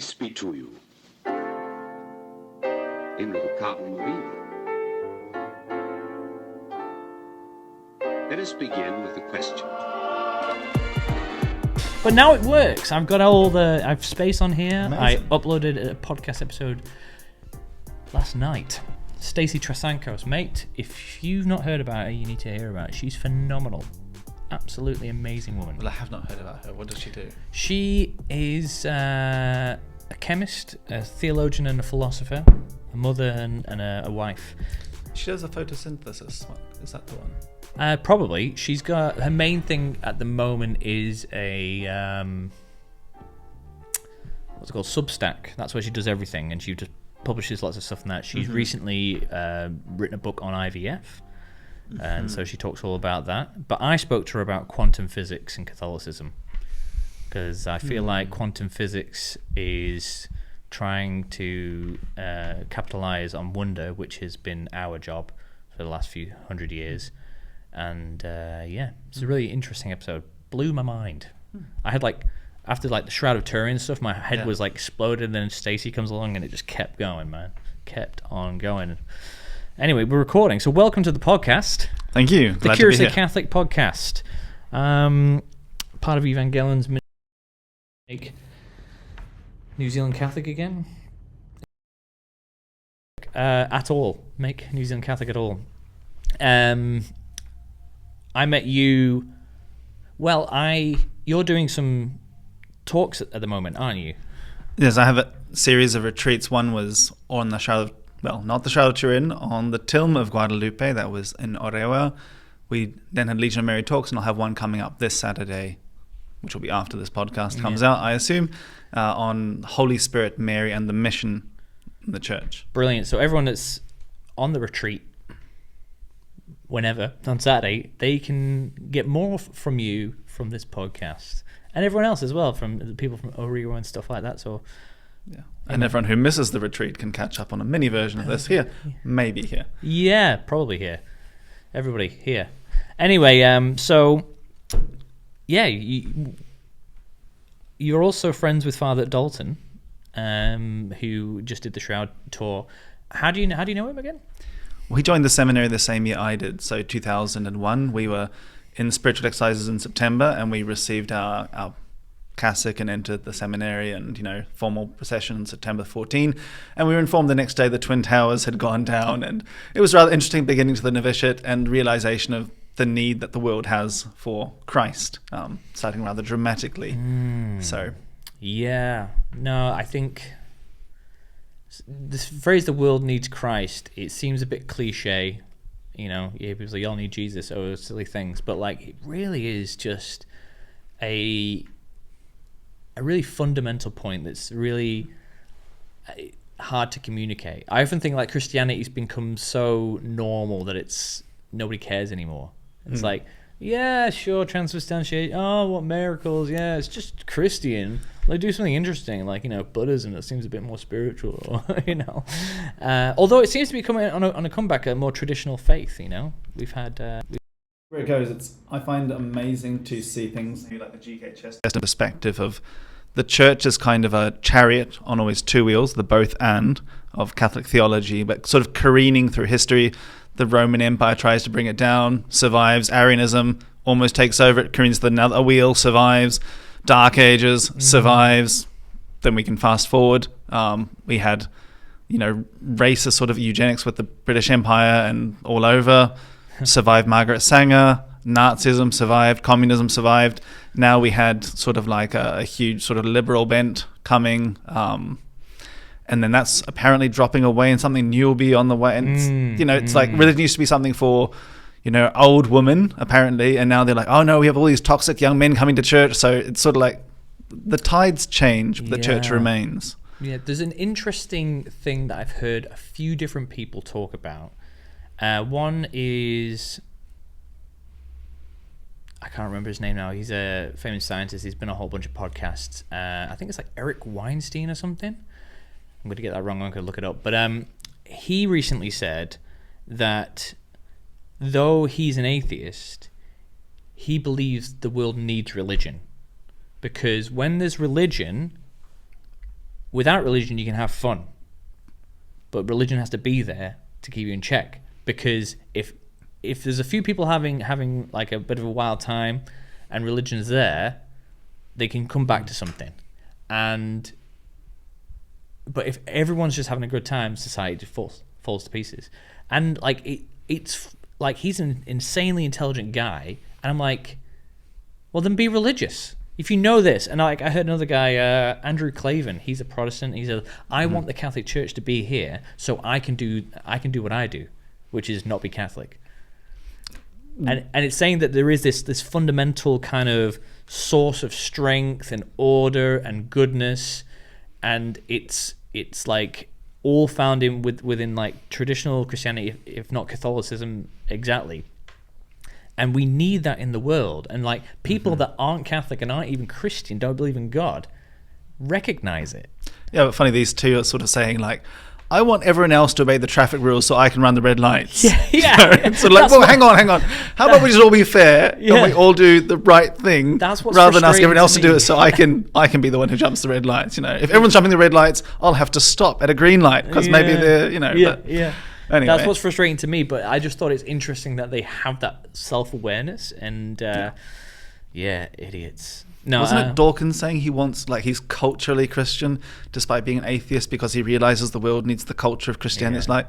Peace be to you. In the Cotton Marine. Let us begin with the question. But now it works. I've got I've space on here. Amazing. I uploaded a podcast episode last night. Stacey Trasankos, mate. If you've not heard about her, you need to hear about her. She's phenomenal. Absolutely amazing woman. Well, I have not heard about her. What does she do? She is a chemist, a theologian and a philosopher, a mother and a wife. She does a photosynthesis one. Is that the one? Probably. She's got her main thing at the moment is a what's it called, Substack. That's where she does everything, and she just publishes lots of stuff on that. She's recently written a book on IVF, and so she talks all about that. But I spoke to her about quantum physics and Catholicism, because I feel like quantum physics is trying to capitalize on wonder, which has been our job for the last few hundred years. And it's a really interesting episode. Blew my mind. I had after the Shroud of Turin stuff, my head was exploded, and then Stacey comes along and it just kept going, man. Kept on going. Anyway, we're recording, so welcome to the podcast. Thank you. The Curiously Catholic podcast. Part of Evangelion's make New Zealand Catholic again. At all. Make New Zealand Catholic at all. I met you. Well, you're doing some talks at the moment, aren't you? Yes, I have a series of retreats. One was on the Shroud of, not the Shroud of Turin, on the Tilm of Guadalupe. That was in Orewa. We then had Legion of Mary talks, and I'll have one coming up this Saturday, which will be after this podcast comes out, I assume, on Holy Spirit, Mary, and the mission in the church. Brilliant. So everyone that's on the retreat, whenever, on Saturday, they can get more from you from this podcast. And everyone else as well, from the people from Orewa and stuff like that. So, yeah. And everyone who misses the retreat can catch up on a mini version of this here. Maybe here. Yeah, probably here. Everybody here. Anyway, you're also friends with Father Dalton, who just did the Shroud tour. How do you know him again? Well, he joined the seminary the same year I did, so 2001. We were in spiritual exercises in September, and we received our cassock and entered the seminary and, formal procession on September 14. And we were informed the next day the Twin Towers had gone down, and it was a rather interesting beginning to the novitiate and realization of the need that the world has for Christ, starting rather dramatically. So, yeah, no, I think this phrase, the world needs Christ, it seems a bit cliche. People say, y'all need Jesus, or silly things, but it really is just a really fundamental point that's really hard to communicate. I often think Christianity's become so normal that nobody cares anymore. It's yeah, sure, transubstantiation, oh, what miracles, yeah, it's just Christian. Do something interesting, Buddhism that seems a bit more spiritual, Although it seems to be coming on a comeback, a more traditional faith, We've had... Where it goes, I find it amazing to see things like the GKHS perspective of the church as kind of a chariot on always two wheels, the both and of Catholic theology, but sort of careening through history. The Roman Empire tries to bring it down, survives. Arianism almost takes over, it careens to another wheel, survives. Dark Ages survives. Then we can fast forward. We had, racist sort of eugenics with the British Empire and all over. Survived Margaret Sanger. Nazism survived. Communism survived. Now we had sort of a huge sort of liberal bent coming. And then that's apparently dropping away, and something new will be on the way. And it's religion used to be something for old women, apparently, and now they're oh no, we have all these toxic young men coming to church. So it's sort of the tides change, but the church remains. Yeah, there's an interesting thing that I've heard a few different people talk about. One is, I can't remember his name now. He's a famous scientist. He's been on a whole bunch of podcasts. I think it's Eric Weinstein or something. I'm going to get that wrong. I'm going to look it up. But he recently said that though he's an atheist, he believes the world needs religion. Because when there's religion, without religion you can have fun, but religion has to be there to keep you in check. Because if there's a few people having like a bit of a wild time, and religion's there, they can come back to something. But if everyone's just having a good time, society falls to pieces. And like it's like he's an insanely intelligent guy, and I'm like, well, then be religious if you know this. And like I heard another guy, Andrew Clavin, he's a Protestant. He said, I want the Catholic Church to be here so I can do what I do, which is not be Catholic. And it's saying that there is this fundamental kind of source of strength and order and goodness, and it's like all found within like traditional Christianity, if not Catholicism exactly. And we need that in the world. And like people that aren't Catholic and aren't even Christian, don't believe in God, recognize it. Yeah, but funny, these two are sort of saying like, I want everyone else to obey the traffic rules so I can run the red lights. Yeah. So like, well, hang on. How about we just all be fair and we all do the right thing, That's what's rather than ask everyone else to frustrating do it so I can be the one who jumps the red lights. You know, if everyone's jumping the red lights, I'll have to stop at a green light because maybe they're, you know. Yeah. Anyway. That's what's frustrating to me, but I just thought it's interesting that they have that self-awareness, and idiots. No, wasn't it Dawkins saying he's culturally Christian despite being an atheist because he realizes the world needs the culture of Christianity? Yeah. It's like,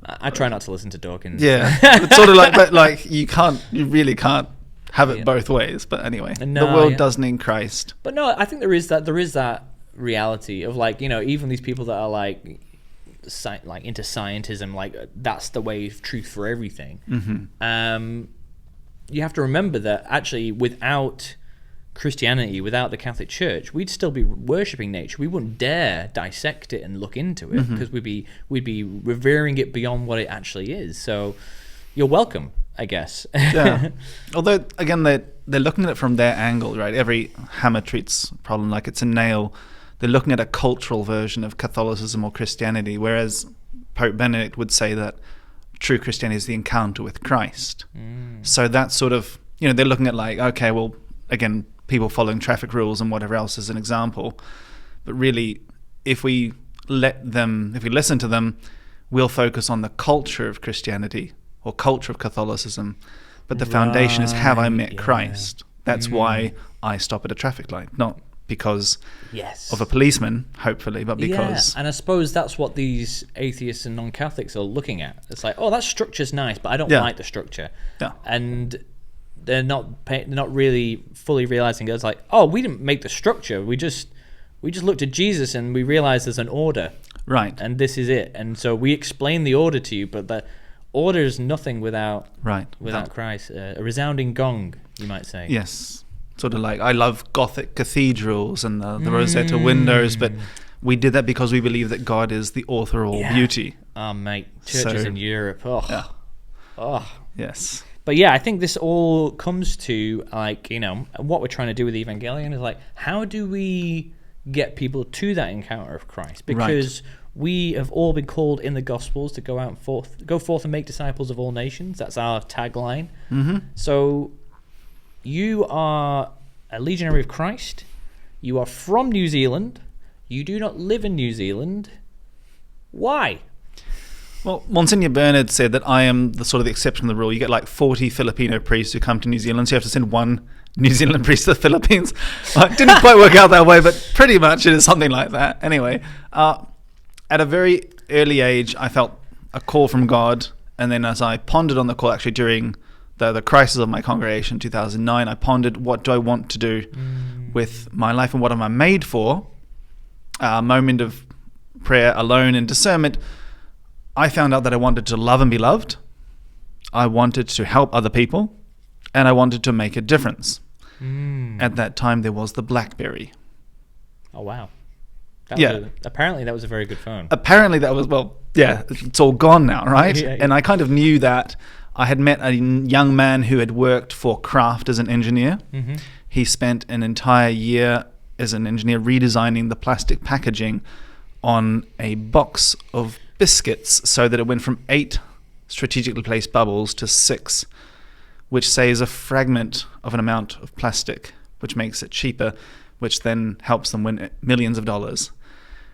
I try not to listen to Dawkins. yeah, it's sort of like, but like you really can't have it both ways. But anyway, No, the world does need Christ. But no, I think there is that reality of like, you know, even these people that are like into scientism, like that's the way of truth for everything. You have to remember that actually without Christianity, without the Catholic Church, we'd still be worshipping nature. We wouldn't dare dissect it and look into it because we'd be revering it beyond what it actually is. So you're welcome, I guess. Yeah. Although again, they're looking at it from their angle, right? Every hammer treats a problem like it's a nail. They're looking at a cultural version of Catholicism or Christianity, whereas Pope Benedict would say that true Christianity is the encounter with Christ. So that's sort of, you know, they're looking at like, okay, well, again, people following traffic rules and whatever else as an example. But really, if we listen to them, we'll focus on the culture of Christianity or culture of Catholicism. But the foundation is, have I met Christ? That's why I stop at a traffic light, not because of a policeman, hopefully, but because... Yeah, and I suppose that's what these atheists and non-Catholics are looking at. It's like, oh, that structure's nice, but I don't like the structure. Yeah. And they're not really fully realizing it. It's like, oh, we didn't make the structure. We just looked at Jesus and we realized there's an order. Right. And this is it. And so we explain the order to you, but the order is nothing without Christ. A resounding gong, you might say. Yes. Sort of like, I love Gothic cathedrals and the Rosetta windows, but we did that because we believe that God is the author of all beauty. Oh, mate. Churches in Europe. Oh. Yeah. Oh. Yes. But yeah, I think this all comes to, like, you know, what we're trying to do with Evangelion is like, how do we get people to that encounter of Christ? Because we have all been called in the Gospels to go forth and make disciples of all nations. That's our tagline. So you are a legionary of Christ. You are from New Zealand. You do not live in New Zealand. Why? Well, Monsignor Bernard said that I am the sort of the exception to the rule. You get like 40 Filipino priests who come to New Zealand, so you have to send one New Zealand priest to the Philippines. It didn't quite work out that way, but pretty much it is something like that. Anyway, at a very early age, I felt a call from God, and then as I pondered on the call, actually during the crisis of my congregation in 2009, I pondered, what do I want to do with my life and what am I made for? A moment of prayer alone and discernment, I found out that I wanted to love and be loved. I wanted to help other people, and I wanted to make a difference. At that time, there was the BlackBerry. Oh, wow. Apparently, that was a very good phone. Apparently, that was, well, yeah, it's all gone now, right? Yeah. And I kind of knew that. I had met a young man who had worked for Kraft as an engineer. He spent an entire year as an engineer redesigning the plastic packaging on a box of biscuits so that it went from 8 strategically placed bubbles to 6, which saves a fragment of an amount of plastic, which makes it cheaper, which then helps them win millions of dollars.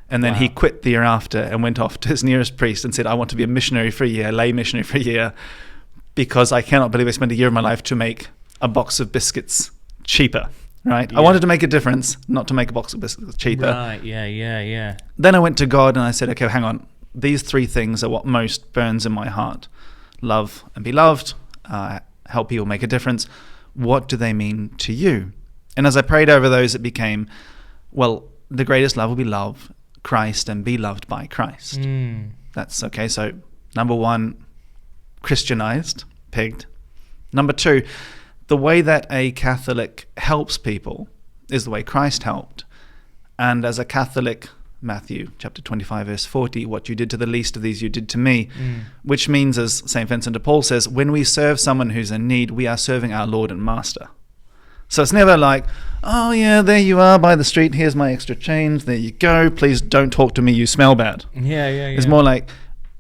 And then he Wow. quit the year after and went off to his nearest priest and said, I want to be a missionary for a year, lay missionary for a year, because I cannot believe I spent a year of my life to make a box of biscuits cheaper, right? Yeah. I wanted to make a difference, not to make a box of biscuits cheaper. Right, yeah. Then I went to God and I said, okay, hang on. These three things are what most burns in my heart. Love and be loved, help people make a difference. What do they mean to you? And as I prayed over those, it became, well, the greatest love will be love Christ and be loved by Christ. That's okay. So number one, Christianized, pegged. Number two, the way that a Catholic helps people is the way Christ helped. And as a Catholic, Matthew chapter 25 verse 40, what you did to the least of these you did to me, which means, as St. Vincent de Paul says, when we serve someone who's in need, we are serving our Lord and Master. So it's never like, oh yeah, there you are by the street, here's my extra change, there you go, please don't talk to me, you smell bad. Yeah. It's more like,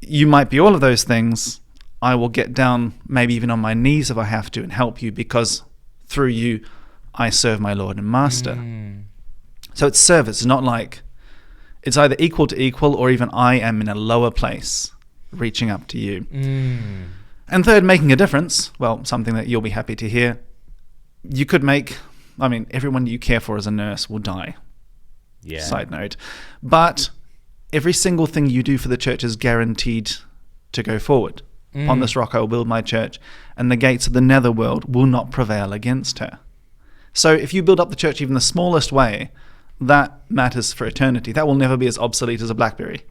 you might be all of those things, I will get down maybe even on my knees if I have to and help you, because through you I serve my Lord and Master. So it's service, not like it's either equal to equal or even I am in a lower place reaching up to you. And third, making a difference. Well, something that you'll be happy to hear. You could make, I mean, everyone you care for as a nurse will die. Yeah. Side note. But every single thing you do for the church is guaranteed to go forward. Upon this rock I will build my church, and the gates of the netherworld will not prevail against her. So if you build up the church even the smallest way, that matters for eternity. That will never be as obsolete as a BlackBerry.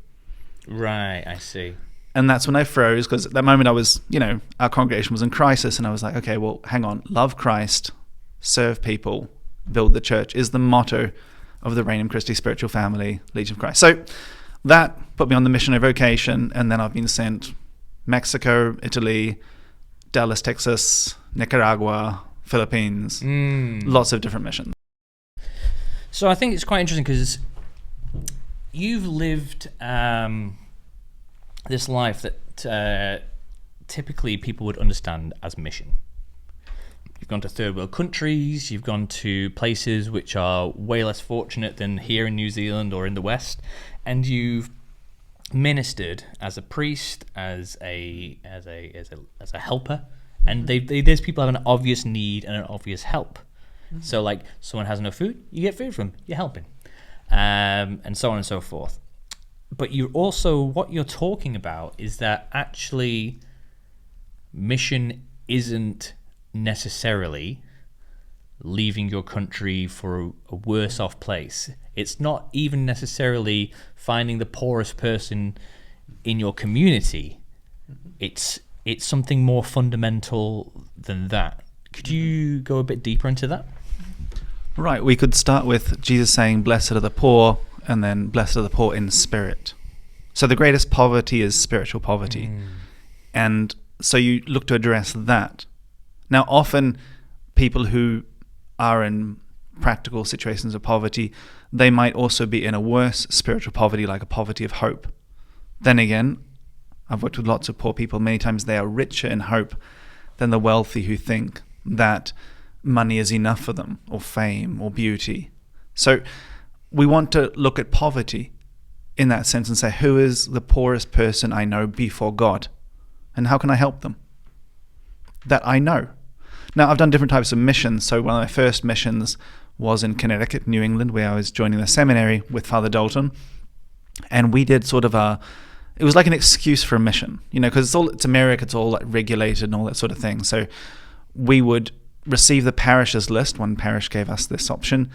Right, I see. And that's when I froze, because at that moment I was, our congregation was in crisis, and I was like, okay, well, hang on. Love Christ, serve people, build the church is the motto of the Regnum Christi Spiritual Family, Legion of Christ. So that put me on the missionary vocation, and then I've been sent Mexico, Italy, Dallas, Texas, Nicaragua, Philippines, lots of different missions. So I think it's quite interesting because you've lived this life that typically people would understand as mission. You've gone to third world countries, you've gone to places which are way less fortunate than here in New Zealand or in the West, and you've ministered as a priest, as a helper, and there's people have an obvious need and an obvious help. So like someone has no food, you get food from them, you're helping, and so on and so forth. But you're also, what you're talking about is that actually mission isn't necessarily leaving your country for a worse off place. It's not even necessarily finding the poorest person in your community. It's something more fundamental than that. Could you go a bit deeper into that? Right, we could start with Jesus saying, blessed are the poor, and then blessed are the poor in spirit. So the greatest poverty is spiritual poverty. And so you look to address that. Now, often people who are in practical situations of poverty, they might also be in a worse spiritual poverty, like a poverty of hope. Then again, I've worked with lots of poor people. Many times they are richer in hope than the wealthy who think that money is enough for them, or fame, or beauty. So we want to look at poverty in that sense and say, who is the poorest person I know before God? And how can I help them? That I know. Now, I've done different types of missions. So one of my first missions was in Connecticut, New England, where I was joining the seminary with Father Dalton. And we did sort of it was like an excuse for a mission, because it's America, it's all like regulated and all that sort of thing. So we would receive the parishes list. One parish gave us this option,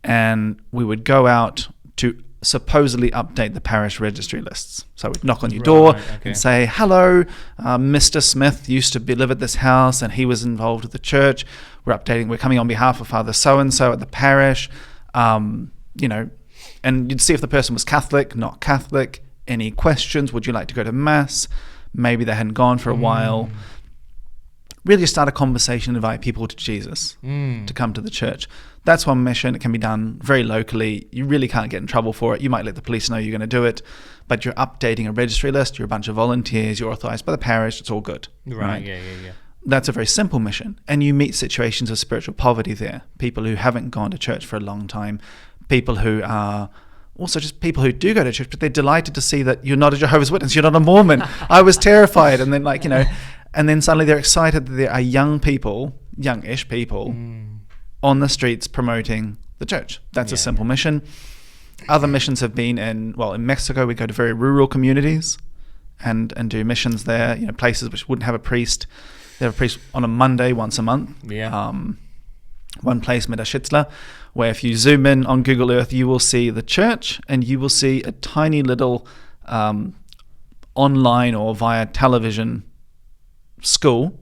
and we would go out to supposedly update the parish registry lists. So we'd knock on your door and say, hello, Mr. Smith used to live at this house and he was involved with the church. We're coming on behalf of Father so-and-so at the parish, and you'd see if the person was Catholic, not Catholic, any questions, would you like to go to Mass? Maybe they hadn't gone for a while. Really start a conversation, invite people to Jesus, to come to the church. That's one mission. It can be done very locally. You really can't get in trouble for it. You might let the police know you're going to do it, but you're updating a registry list. You're a bunch of volunteers. You're authorized by the parish. It's all good. Right? Yeah. That's a very simple mission. And you meet situations of spiritual poverty there. People who haven't gone to church for a long time. People who are also just people who do go to church, but they're delighted to see that you're not a Jehovah's Witness, you're not a Mormon. I was terrified. And then and then suddenly they're excited that there are youngish people on the streets promoting the church. That's a simple mission. Other missions have been in Mexico, we go to very rural communities and do missions there, places which wouldn't have a priest. They have a priest on a Monday once a month. Yeah. One place, Medashitzla, where if you zoom in on Google Earth, you will see the church and you will see a tiny little online or via television school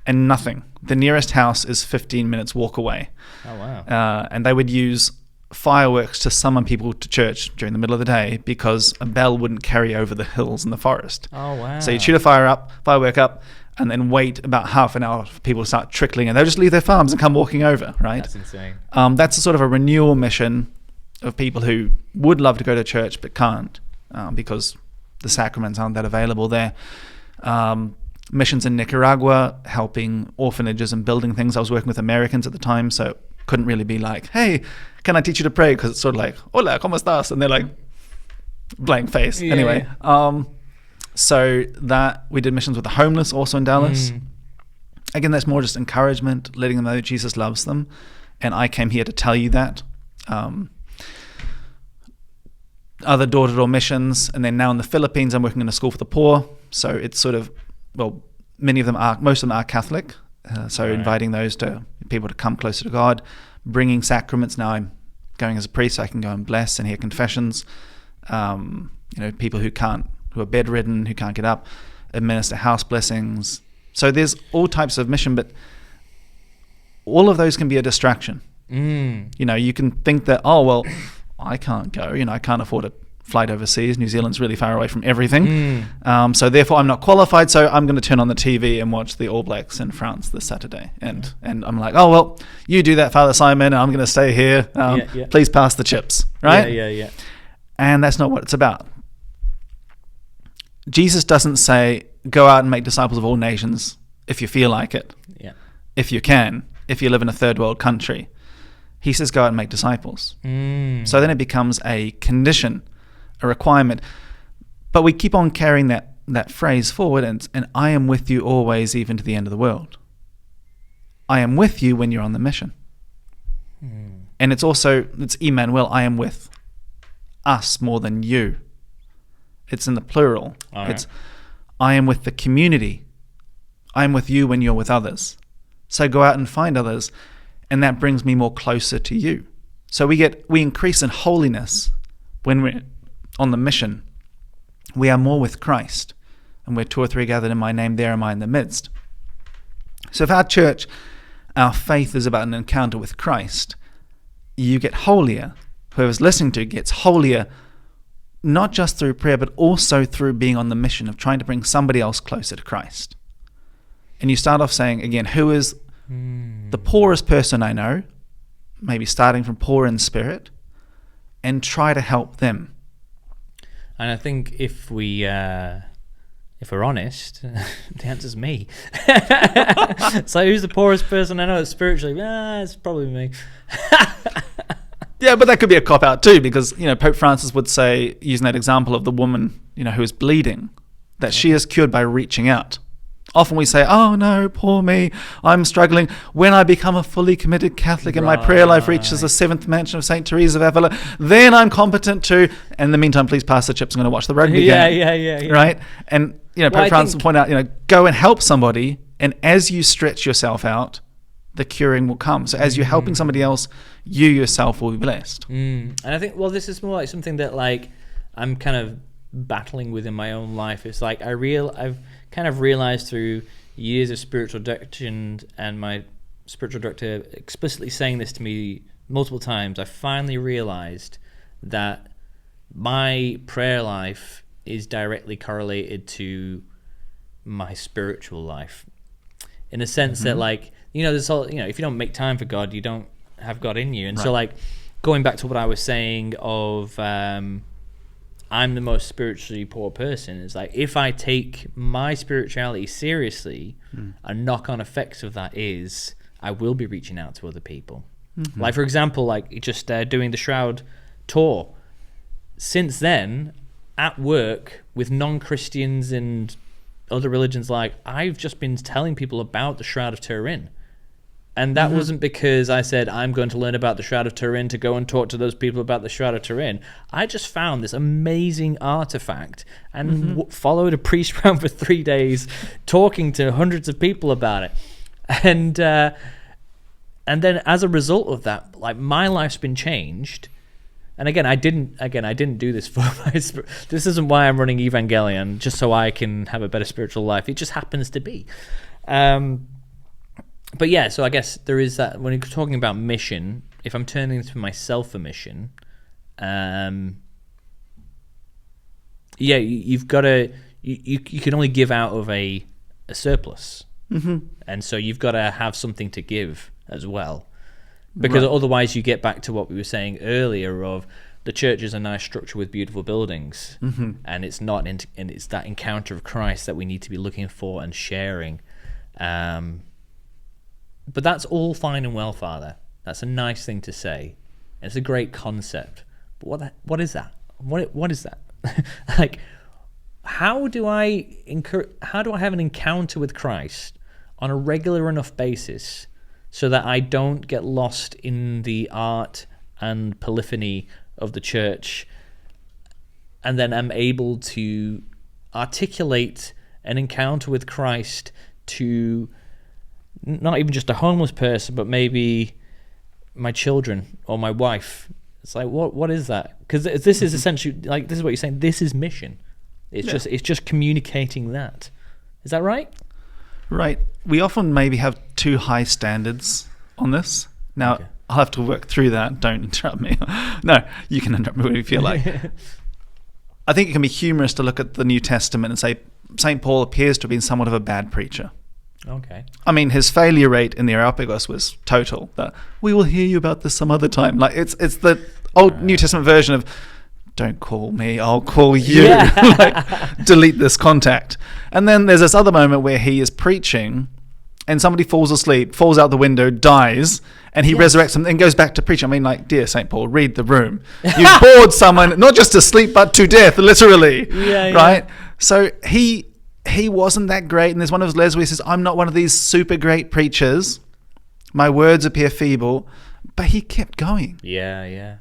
and nothing. The nearest house is 15 minutes walk away. Oh, wow. And they would use fireworks to summon people to church during the middle of the day because a bell wouldn't carry over the hills in the forest. Oh, wow. So you'd shoot a firework up, and then wait about half an hour for people to start trickling, and they'll just leave their farms and come walking over, right? That's insane. That's a sort of a renewal mission of people who would love to go to church but can't because the sacraments aren't that available there. Missions in Nicaragua, helping orphanages and building things. I was working with Americans at the time, so couldn't really be like, hey, can I teach you to pray? Because it's sort of like, hola, ¿cómo estás? And they're like, blank face. Yeah. Anyway, so that we did missions with the homeless also in Dallas. Again, that's more just encouragement, letting them know that Jesus loves them. And I came here to tell you that. Other door-to-door missions. And then now in the Philippines, I'm working in a school for the poor. So it's sort of, most of them are Catholic. So inviting those people to come closer to God, bringing sacraments. Now I'm going as a priest, so I can go and bless and hear confessions. People who are bedridden, who can't get up, administer house blessings. So there's all types of mission, but all of those can be a distraction. You can think that, I can't go. I can't afford a flight overseas. New Zealand's really far away from everything. So therefore I'm not qualified, so I'm going to turn on the TV and watch the All Blacks in France this Saturday. And I'm like, you do that, Father Simon, and I'm going to stay here. Please pass the chips, right? Yeah. And that's not what it's about. Jesus doesn't say, go out and make disciples of all nations if you feel like it. Yeah. If you can, if you live in a third world country. He says, go out and make disciples. So then it becomes a condition, a requirement. But we keep on carrying that phrase forward, and I am with you always, even to the end of the world. I am with you when you're on the mission. And it's Emmanuel, I am with us more than you. It's in the plural. All right. It's I am with the community. I am with you when you're with others. So go out and find others, and that brings me more closer to you. So we increase in holiness when we're on the mission. We are more with Christ, and where two or three gathered in my name, there am I in the midst. So if our church, our faith is about an encounter with Christ, you get holier. Whoever's listening to gets holier, not just through prayer, but also through being on the mission of trying to bring somebody else closer to Christ. And you start off saying, again, who is the poorest person I know, maybe starting from poor in spirit, and try to help them. And I think if we're honest, the answer's me. So who's the poorest person I know spiritually? It's probably me. Yeah, but that could be a cop-out too, because Pope Francis would say, using that example of the woman who is bleeding, that she is cured by reaching out. Often we say, oh no, poor me, I'm struggling. When I become a fully committed Catholic and my prayer life reaches the seventh mansion of St. Teresa of Avila, then I'm competent to, in the meantime, please pass the chips, I'm going to watch the rugby game. Yeah. Right? And Pope Francis will point out, go and help somebody, and as you stretch yourself out, the curing will come. So as you're helping somebody else, you yourself will be blessed. And I think, this is more like something that I'm kind of battling with in my own life. It's like I've kind of realized through years of spiritual direction and my spiritual director explicitly saying this to me multiple times, I finally realized that my prayer life is directly correlated to my spiritual life, in a sense that there's all, if you don't make time for God, you don't have God in you. And so going back to what I was saying of I'm the most spiritually poor person, is if I take my spirituality seriously, a knock-on effects of that is I will be reaching out to other people. For example, just doing the Shroud tour, since then, at work with non-Christians and other religions, like, I've just been telling people about the Shroud of Turin. And that wasn't because I said, I'm going to learn about the Shroud of Turin to go and talk to those people about the Shroud of Turin. I just found this amazing artifact and followed a priest around for 3 days talking to hundreds of people about it. And then as a result of that, like, my life's been changed. And again, I didn't do this for my this isn't why I'm running Evangelion, just so I can have a better spiritual life. It just happens to be. But yeah, so I guess there is that, when you're talking about mission, if I'm turning to myself a mission, you've got to, you can only give out of a surplus. And so you've got to have something to give as well. Because otherwise you get back to what we were saying earlier of the church is a nice structure with beautiful buildings, and it's not, and it's that encounter of Christ that we need to be looking for and sharing. But that's all fine and well, Father. That's a nice thing to say. It's a great concept. But what is that? What is that? Like, how do I have an encounter with Christ on a regular enough basis so that I don't get lost in the art and polyphony of the church, and then I'm able to articulate an encounter with Christ to not even just a homeless person, but maybe my children or my wife? It's like, what is that? Because this is essentially, like, this is what you're saying. This is mission. It's just communicating that. Is that right? Right. We often maybe have too high standards on this. Now, I'll have to work through that. Don't interrupt me. No, you can interrupt me when you feel like. I think it can be humorous to look at the New Testament and say St. Paul appears to have been somewhat of a bad preacher. Okay. I mean, his failure rate in the Areopagus was total. That we will hear you about this some other time. Like, it's the old New Testament version of, don't call me, I'll call you. Yeah. Like, delete this contact. And then there's this other moment where he is preaching and somebody falls asleep, falls out the window, dies, and he resurrects them and goes back to preaching. I mean, like, dear St. Paul, read the room. You've bored someone, not just to sleep, but to death, literally. Right? So he wasn't that great. And there's one of his letters where he says, I'm not one of these super great preachers. My words appear feeble. But he kept going. Yeah.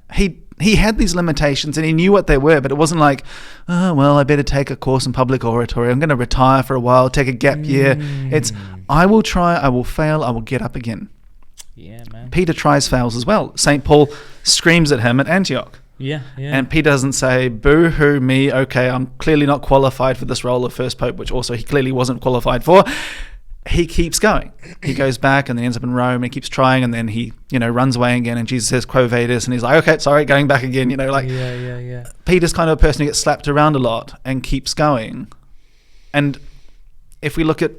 He had these limitations and he knew what they were, but it wasn't like, oh, well, I better take a course in public oratory. I'm going to retire for a while, take a gap year. It's, I will try, I will fail, I will get up again. Yeah, man. Peter tries, fails as well. St. Paul screams at him at Antioch. Yeah. And Peter doesn't say, boo-hoo me, okay, I'm clearly not qualified for this role of first pope, which also he clearly wasn't qualified for. He keeps going. He goes back and then ends up in Rome and he keeps trying, and then he, runs away again, and Jesus says, Quo vadis, and he's like, okay, sorry, going back again, Yeah. Peter's kind of a person who gets slapped around a lot and keeps going. And if we look at,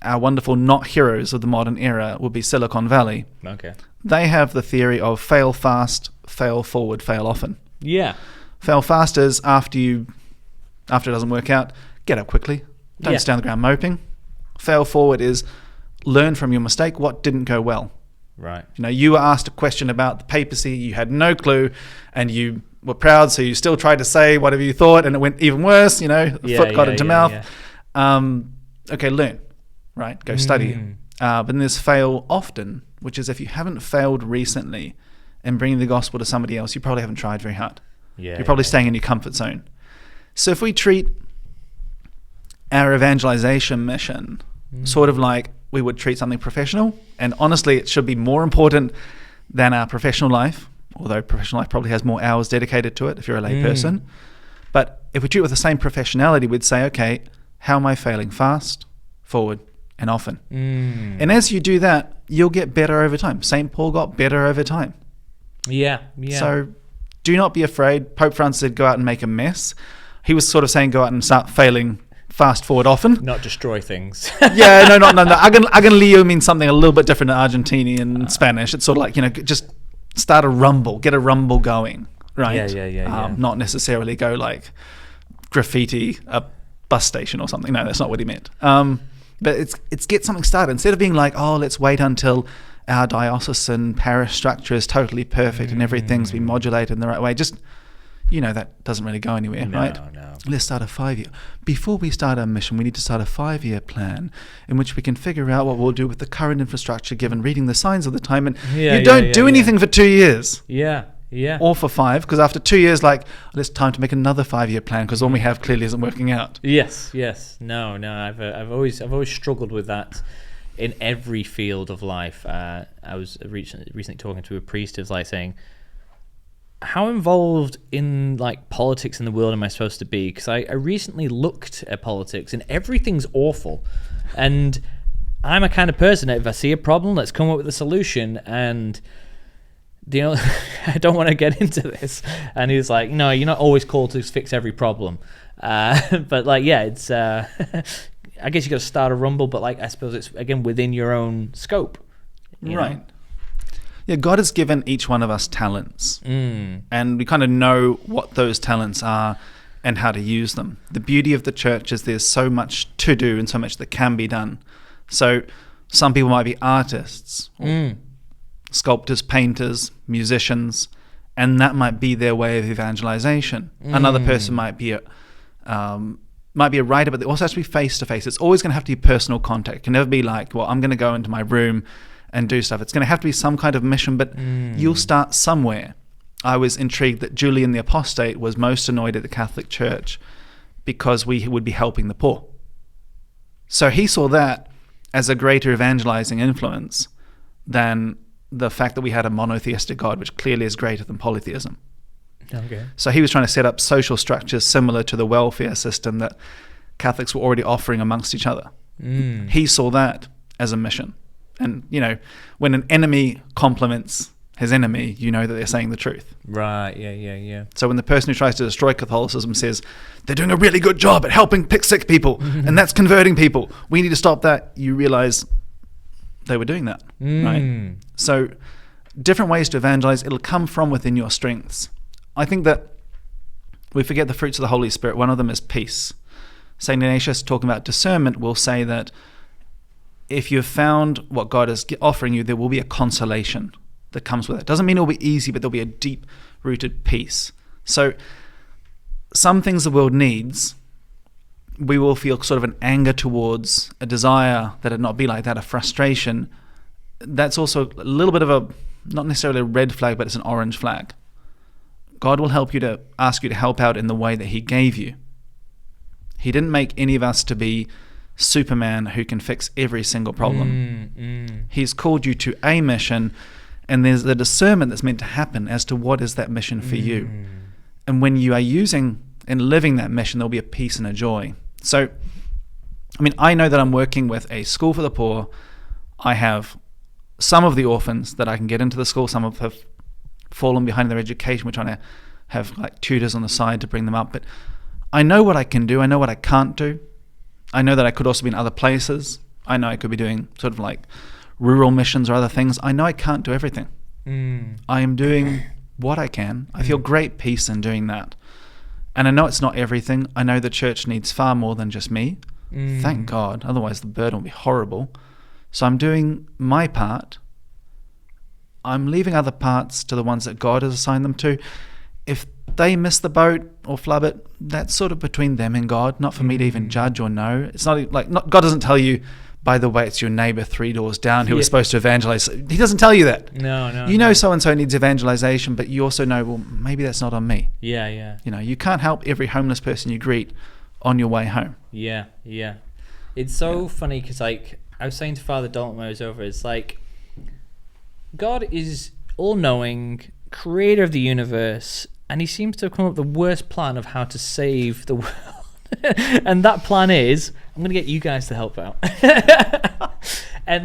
our wonderful not heroes of the modern era would be Silicon Valley. Okay. They have the theory of fail fast, fail forward, fail often. Yeah. Fail fast is after it doesn't work out, get up quickly. Don't stay on the ground moping. Fail forward is learn from your mistake. What didn't go well? Right. You were asked a question about the papacy. You had no clue and you were proud. So you still tried to say whatever you thought and it went even worse. Foot got into mouth. Yeah. Okay, learn. Right. Go study. But then there's fail often, which is if you haven't failed recently in bringing the gospel to somebody else, you probably haven't tried very hard. You're probably staying in your comfort zone. So if we treat our evangelization mission sort of like we would treat something professional, and honestly it should be more important than our professional life, although professional life probably has more hours dedicated to it if you're a lay person. But if we treat it with the same professionality, we'd say, okay, how am I failing fast, forward, and often? And as you do that, you'll get better over time. St. Paul got better over time. Yeah. So do not be afraid. Pope Francis said go out and make a mess. He was sort of saying go out and start failing fast forward often. Not destroy things. No. Agonlio means something a little bit different in Argentinian and Spanish. It's sort of like, just start a rumble, get a rumble going, right? Yeah. Not necessarily go like graffiti a bus station or something. No, that's not what he meant. But it's get something started. Instead of being like, oh, let's wait until our diocesan parish structure is totally perfect and everything's been modulated in the right way. Just that doesn't really go anywhere, right? No. Let's start a 5-year. Before we start our mission, we need to start a 5-year plan in which we can figure out what we'll do with the current infrastructure given reading the signs of the time. And you don't do anything for 2 years. Yeah. Or for 5, because after 2 years, it's time to make another 5-year plan because the one we have clearly isn't working out. Yes. No. I've always struggled with that in every field of life. I was recently talking to a priest who's saying, how involved in politics in the world am I supposed to be? Because I recently looked at politics and everything's awful, and I'm a kind of person that if I see a problem, let's come up with a solution. And I don't want to get into this. And he was like, no, you're not always called to fix every problem. But it's I guess you got to start a rumble, but I suppose it's again within your own scope. Right. Yeah, God has given each one of us talents, and we kind of know what those talents are and how to use them. The beauty of the church is there's so much to do and so much that can be done. So some people might be artists, or sculptors, painters, musicians, and that might be their way of evangelization. Another person might be a writer, but it also has to be face-to-face. It's always going to have to be personal contact. It can never be I'm going to go into my room and do stuff. It's going to have to be some kind of mission, but you'll start somewhere. I was intrigued that Julian the Apostate was most annoyed at the Catholic Church because we would be helping the poor. So he saw that as a greater evangelizing influence than the fact that we had a monotheistic God, which clearly is greater than polytheism. Okay. So he was trying to set up social structures similar to the welfare system that Catholics were already offering amongst each other. He saw that as a mission. And, when an enemy compliments his enemy, you know that they're saying the truth. Right, yeah. So when the person who tries to destroy Catholicism says, they're doing a really good job at helping pick sick people, and that's converting people, we need to stop that, you realize they were doing that, right? So different ways to evangelize, it'll come from within your strengths. I think that we forget the fruits of the Holy Spirit. One of them is peace. St. Ignatius, talking about discernment, will say that if you've found what God is offering you, there will be a consolation that comes with it. Doesn't mean it will be easy, but there'll be a deep-rooted peace. So some things the world needs, we will feel sort of an anger towards, a desire that it not be like that, a frustration. That's also a little bit of a, not necessarily a red flag, but it's an orange flag. God will ask you to help out in the way that he gave you. He didn't make any of us to be Superman who can fix every single problem. He's called you to a mission, and there's the discernment that's meant to happen as to what is that mission for you. And when you are using and living that mission, there'll be a peace and a joy. So, I know that I'm working with a school for the poor. I have some of the orphans that I can get into the school. Some have fallen behind in their education. We're trying to have tutors on the side to bring them up. But I know what I can do. I know what I can't do. I know that I could also be in other places. I know I could be doing sort of rural missions or other things. I know I can't do everything. I am doing what I can. I feel great peace in doing that. And I know it's not everything. I know the church needs far more than just me. Thank God. Otherwise the burden will be horrible. So I'm doing my part. I'm leaving other parts to the ones that God has assigned them to. If they miss the boat or flub it, that's sort of between them and God, not for me to even judge or know. It's not God doesn't tell you, by the way, it's your neighbor 3 doors down who was supposed to evangelize. He doesn't tell you that. No. You know so-and-so needs evangelization, but you also know, well, maybe that's not on me. Yeah. You can't help every homeless person you greet on your way home. Yeah. It's so funny because I was saying to Father Dalton when I was over, it's God is all-knowing, creator of the universe, and he seems to have come up with the worst plan of how to save the world. And that plan is, I'm going to get you guys to help out. And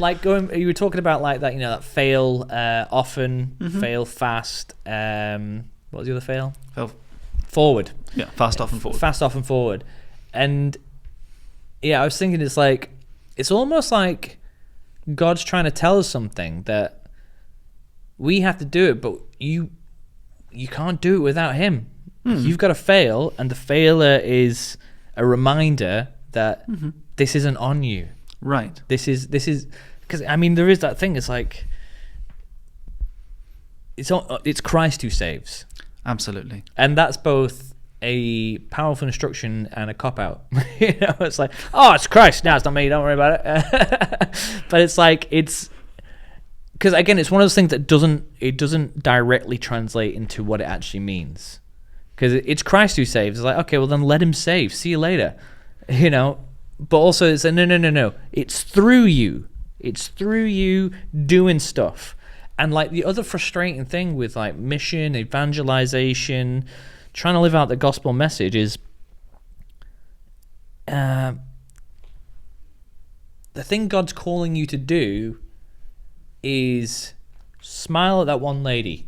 you were talking about that, that fail often, fail fast. What was the other fail? Forward. Yeah, fast, often, forward. Fast, often, forward. And I was thinking it's almost like God's trying to tell us something that we have to do it, but you can't do it without him. You've got to fail, and the failure is a reminder that this isn't on you. Right. This is because there is that thing. It's it's Christ who saves. Absolutely. And that's both a powerful instruction and a cop-out. It's like, oh, it's Christ. No, it's not me. Don't worry about it. But it's like, because again, it's one of those things that doesn't directly translate into what it actually means. Because it's Christ who saves. It's like, okay, well then let him save. See you later. But also it's no. It's through you. It's through you doing stuff. And like the other frustrating thing with like mission, evangelization, trying to live out the gospel message is the thing God's calling you to do is smile at that one lady.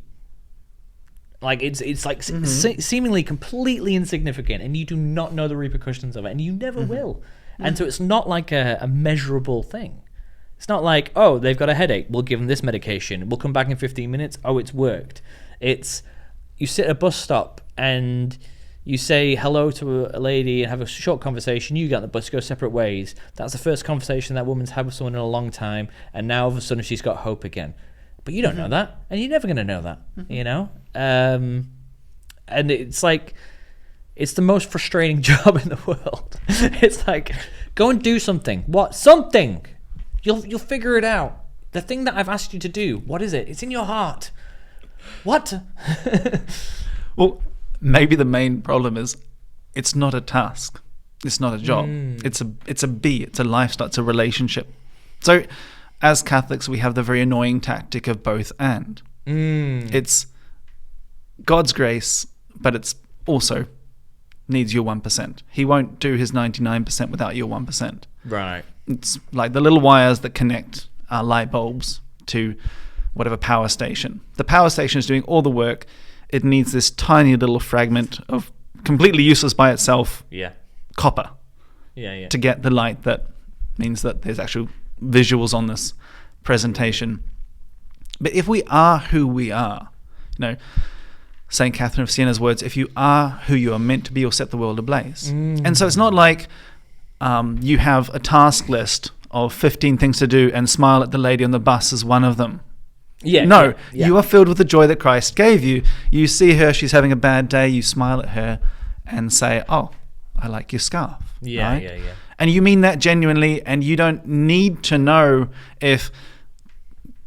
Like it's like seemingly completely insignificant, and you do not know the repercussions of it, and you never will. And so it's not like a measurable thing. It's not like, oh, they've got a headache, we'll give them this medication, we'll come back in 15 minutes, oh, it's worked. It's, you sit at a bus stop and you say hello to a lady and have a short conversation, you get on the bus, go separate ways. That's the first conversation that woman's had with someone in a long time, and now all of a sudden she's got hope again. But you don't know that, and you're never going to know that, And it's like, it's the most frustrating job in the world. It's like, go and do something. What? Something! You'll figure it out. The thing that I've asked you to do, what is it? It's in your heart. What? Well, maybe the main problem is it's not a task. It's not a job. It's a lifestyle. It's a relationship. So as Catholics, we have the very annoying tactic of both and. It's God's grace, but it's also needs your 1%. He won't do his 99% without your 1%. Right. It's like the little wires that connect our light bulbs to whatever power station. The power station is doing all the work. It needs this tiny little fragment of completely useless by itself copper to get the light that means that there's actual visuals on this presentation. But if we are who we are, St. Catherine of Siena's words, if you are who you are meant to be, you'll set the world ablaze. And so it's not like you have a task list of 15 things to do and smile at the lady on the bus as one of them. You are filled with the joy that Christ gave you. You see her, she's having a bad day, you smile at her and say, oh, I like your scarf. And you mean that genuinely, and you don't need to know if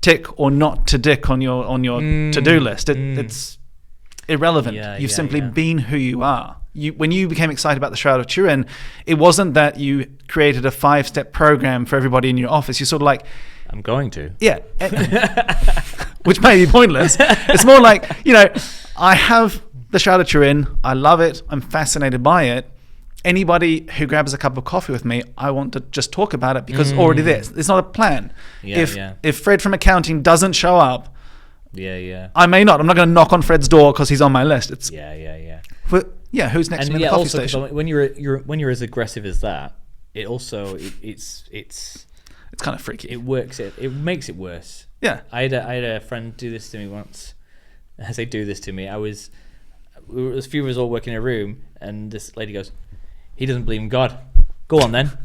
tick or not to dick on your to-do list. It's irrelevant. You've simply been who you are. When you became excited about the Shroud of Turin, it wasn't that you created a 5-step program for everybody in your office. You're sort of like, I'm going to. Yeah. Which may be pointless. It's more like, I have the Shroud of Turin. I love it. I'm fascinated by it. Anybody who grabs a cup of coffee with me, I want to just talk about it because already there. It's not a plan. If Fred from accounting doesn't show up, I may not. I'm not going to knock on Fred's door because he's on my list. It's But who's next to me in the coffee station? When you're as aggressive as that, it also it's kind of freaky. It works. It makes it worse. Yeah. I had a friend do this to me once. I say do this to me. There was a few of us all working in a room, and this lady goes, "He doesn't believe in God. Go on then,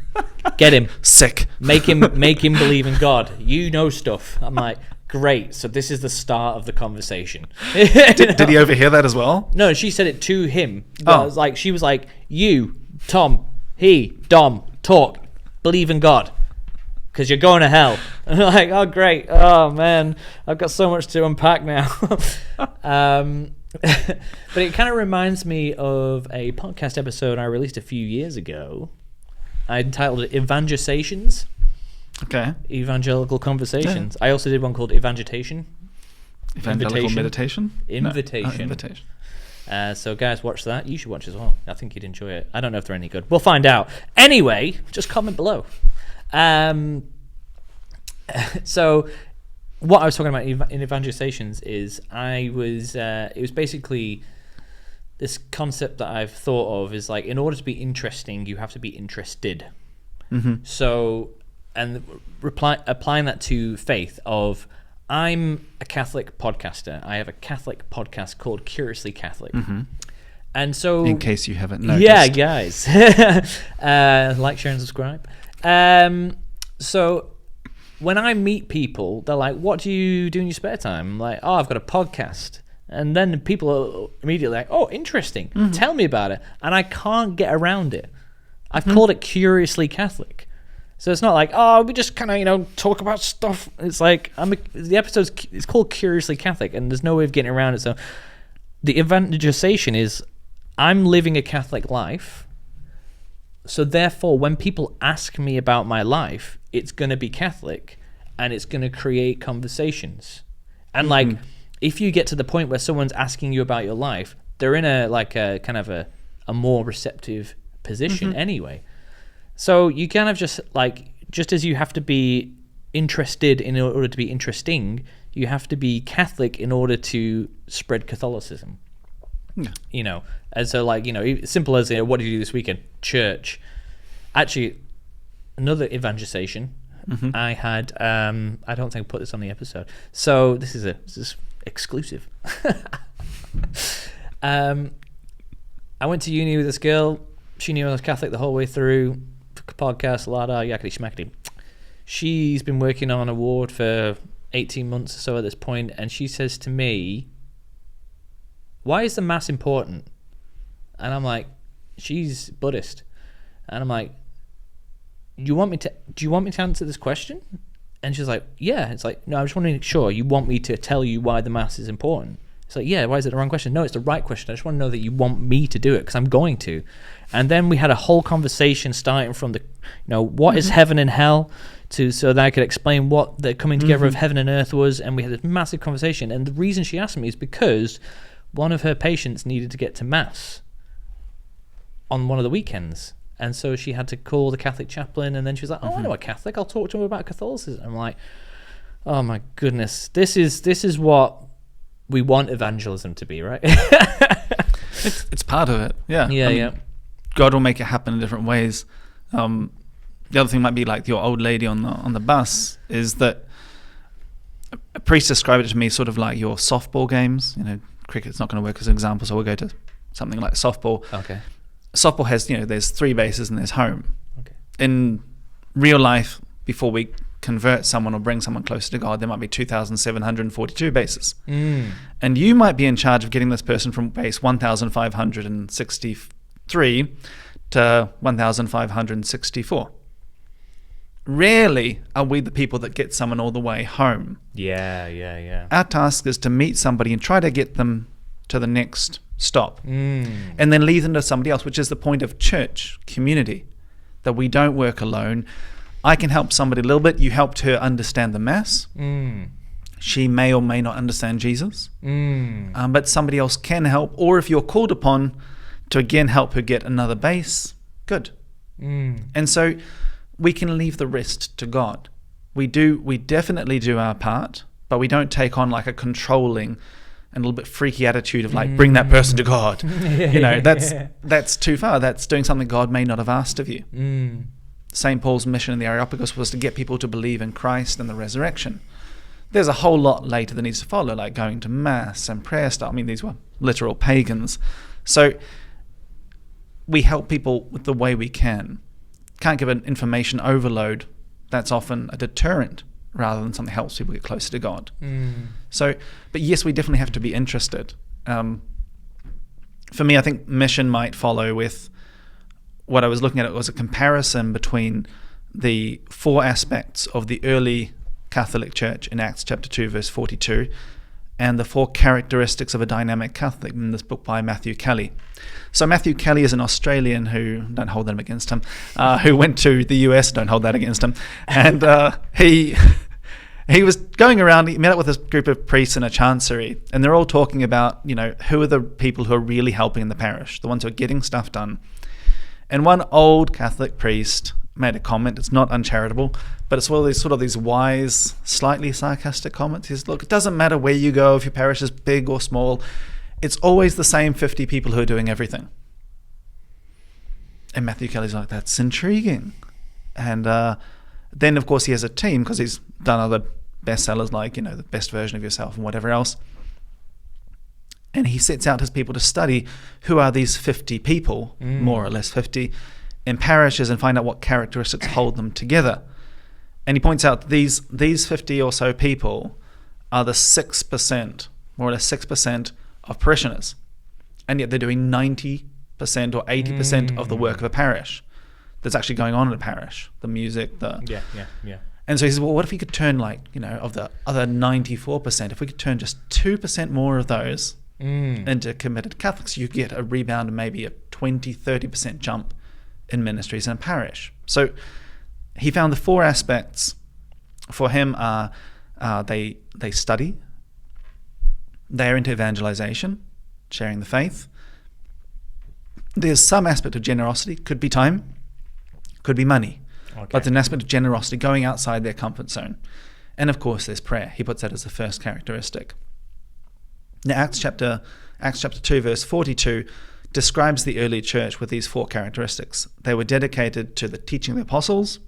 get him sick. Make him believe in God. You know stuff." I'm like, great. So this is the start of the conversation. Did he overhear that as well? No, she said it to him. But she was like, you, Tom, Dom, talk, believe in God, because you're going to hell. And I'm like, oh great, oh man, I've got so much to unpack now. But it kind of reminds me of a podcast episode I released a few years ago. I entitled it Evangelizations. Okay. Evangelical Conversations. Yeah. I also did one called Evangetation. Evangelical Meditation? Invitation. No. Invitation. So guys, watch that. You should watch as well. I think you'd enjoy it. I don't know if they're any good. We'll find out. Anyway, just comment below. So what I was talking about in Evangelizations is it was basically this concept that I've thought of is like, in order to be interesting, you have to be interested. Mm-hmm. So, and applying that to faith of, I'm a Catholic podcaster. I have a Catholic podcast called Curiously Catholic. Mm-hmm. And so, in case you haven't noticed. Yeah, guys. Like, share, and subscribe. So when I meet people, they're like, what do you do in your spare time? I'm like, oh, I've got a podcast. And then people are immediately like, oh, interesting. Tell me about it. And I can't get around it. I've called it Curiously Catholic. So it's not like, oh, we just kind of, talk about stuff. It's like, the episode's it's called Curiously Catholic, and there's no way of getting around it. So the evangelization is, I'm living a Catholic life. So therefore, when people ask me about my life, it's going to be Catholic, and it's going to create conversations. And like, if you get to the point where someone's asking you about your life, they're in a kind of a more receptive position anyway. So you kind of just as you have to be interested in order to be interesting, you have to be Catholic in order to spread Catholicism. Yeah. And so simple as, what did you do this weekend? Church. Actually, another evangelization. I had, I don't think I put this on the episode. So this is exclusive. I went to uni with this girl. She knew I was Catholic the whole way through. Podcast, lada, yakety schmackety. She's been working on a ward for 18 months or so at this point, and she says to me, why is the Mass important? And I'm like, she's Buddhist. And I'm like, do you want me to answer this question? And she's like, yeah. It's like, no, I just want to make sure you want me to tell you why the Mass is important. It's like, yeah, why is it the wrong question? No, it's the right question. I just want to know that you want me to do it, because I'm going to. And then we had a whole conversation starting from the, what is heaven and hell, so that I could explain what the coming together of heaven and earth was. And we had this massive conversation. And the reason she asked me is because one of her patients needed to get to Mass on one of the weekends. And so she had to call the Catholic chaplain, and then she was like, oh, I know a Catholic. I'll talk to him about Catholicism. I'm like, oh my goodness. This is what we want evangelism to be, right? It's part of it. Yeah. Yeah. God will make it happen in different ways. The other thing might be like your old lady on the bus, is that a priest described it to me sort of like your softball games. Cricket's not going to work as an example, so we'll go to something like softball. Okay. Softball has, there's 3 bases and there's home. Okay. In real life, before we convert someone or bring someone closer to God, there might be 2,742 bases. And you might be in charge of getting this person from base 1,563 to 1,564. Rarely are we the people that get someone all the way home. Yeah. Our task is to meet somebody and try to get them to the next stop, and then lead them to somebody else, which is the point of church community, that we don't work alone. I can help somebody a little bit. You helped her understand the Mass. She may or may not understand Jesus, but somebody else can help. Or if you're called upon to again help her get another base, good. And so we can leave the rest to God. We definitely do our part, but we don't take on like a controlling and a little bit freaky attitude of like, bring that person to God. That's too far. That's doing something God may not have asked of you. St. Paul's mission in the Areopagus was to get people to believe in Christ and the resurrection. There's a whole lot later that needs to follow, like going to Mass and prayer stuff. I mean, these were literal pagans. So we help people with the way we can. Can't give an information overload. That's often a deterrent rather than something that helps people get closer to God. So, but yes, we definitely have to be interested. For me, I think mission might follow with what I was looking at. It was a comparison between the 4 aspects of the early Catholic Church in Acts chapter 2, verse 42, and the 4 characteristics of a dynamic Catholic in this book by Matthew Kelly. So Matthew Kelly is an Australian who, don't hold that against him, who went to the US, don't hold that against him, and he was going around, he met up with this group of priests in a chancery, and they're all talking about, who are the people who are really helping in the parish, the ones who are getting stuff done. And one old Catholic priest made a comment. It's not uncharitable, but it's one of these wise, slightly sarcastic comments. He says, look, it doesn't matter where you go, if your parish is big or small, it's always the same 50 people who are doing everything. And Matthew Kelly's like, that's intriguing. And then, of course, he has a team, because he's done other bestsellers like, The Best Version of Yourself and whatever else. And he sets out his people to study who are these 50 people, more or less 50, in parishes, and find out what characteristics hold them together. And he points out these 50 or so people are the 6%, more or less 6% of parishioners, and yet they're doing 90% or 80% of the work of a parish that's actually going on in a parish, the music, Yeah. And so he says, well, what if we could turn of the other 94%, if we could turn just 2% more of those into committed Catholics, you get a rebound and maybe a 20-30% jump in ministries in a parish. So he found the 4 aspects for him are they study, they're into evangelization, sharing the faith. There's some aspect of generosity, could be time, could be money. Okay. But there's an aspect of generosity going outside their comfort zone. And of course there's prayer. He puts that as the first characteristic. Now Acts chapter 2 verse 42 describes the early church with these 4 characteristics. They were dedicated to the teaching of the apostles,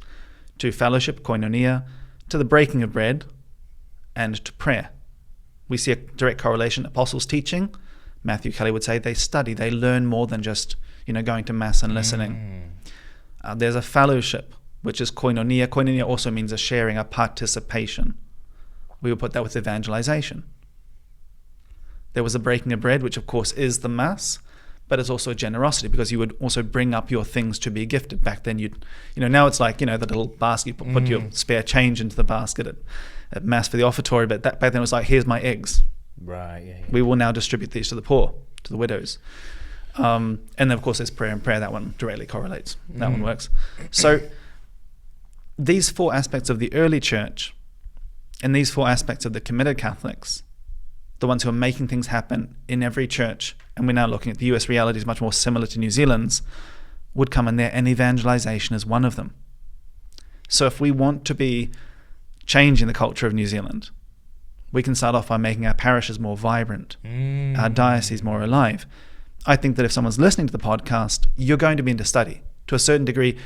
to fellowship, koinonia, to the breaking of bread, and to prayer. We see a direct correlation. Apostles' teaching, Matthew Kelly would say, they study, they learn more than just going to mass and listening. There's a fellowship, which is koinonia. Koinonia also means a sharing, a participation. We would put that with evangelization. There was a breaking of bread, which of course is the mass, but it's also generosity, because you would also bring up your things to be gifted. Back then now it's like, the little basket, you put your spare change into the basket at mass for the offertory, but back then it was like, here's my eggs. Right, yeah. We will now distribute these to the poor, to the widows. And then of course there's prayer and prayer. That one directly correlates. That one works. So these 4 aspects of the early church and these 4 aspects of the committed Catholics, the ones who are making things happen in every church, and we're now looking at the US realities much more similar to New Zealand's, would come in there, and evangelization is one of them. So if we want to be changing the culture of New Zealand, we can start off by making our parishes more vibrant, our diocese more alive. I think that if someone's listening to the podcast, you're going to be into study to a certain degree.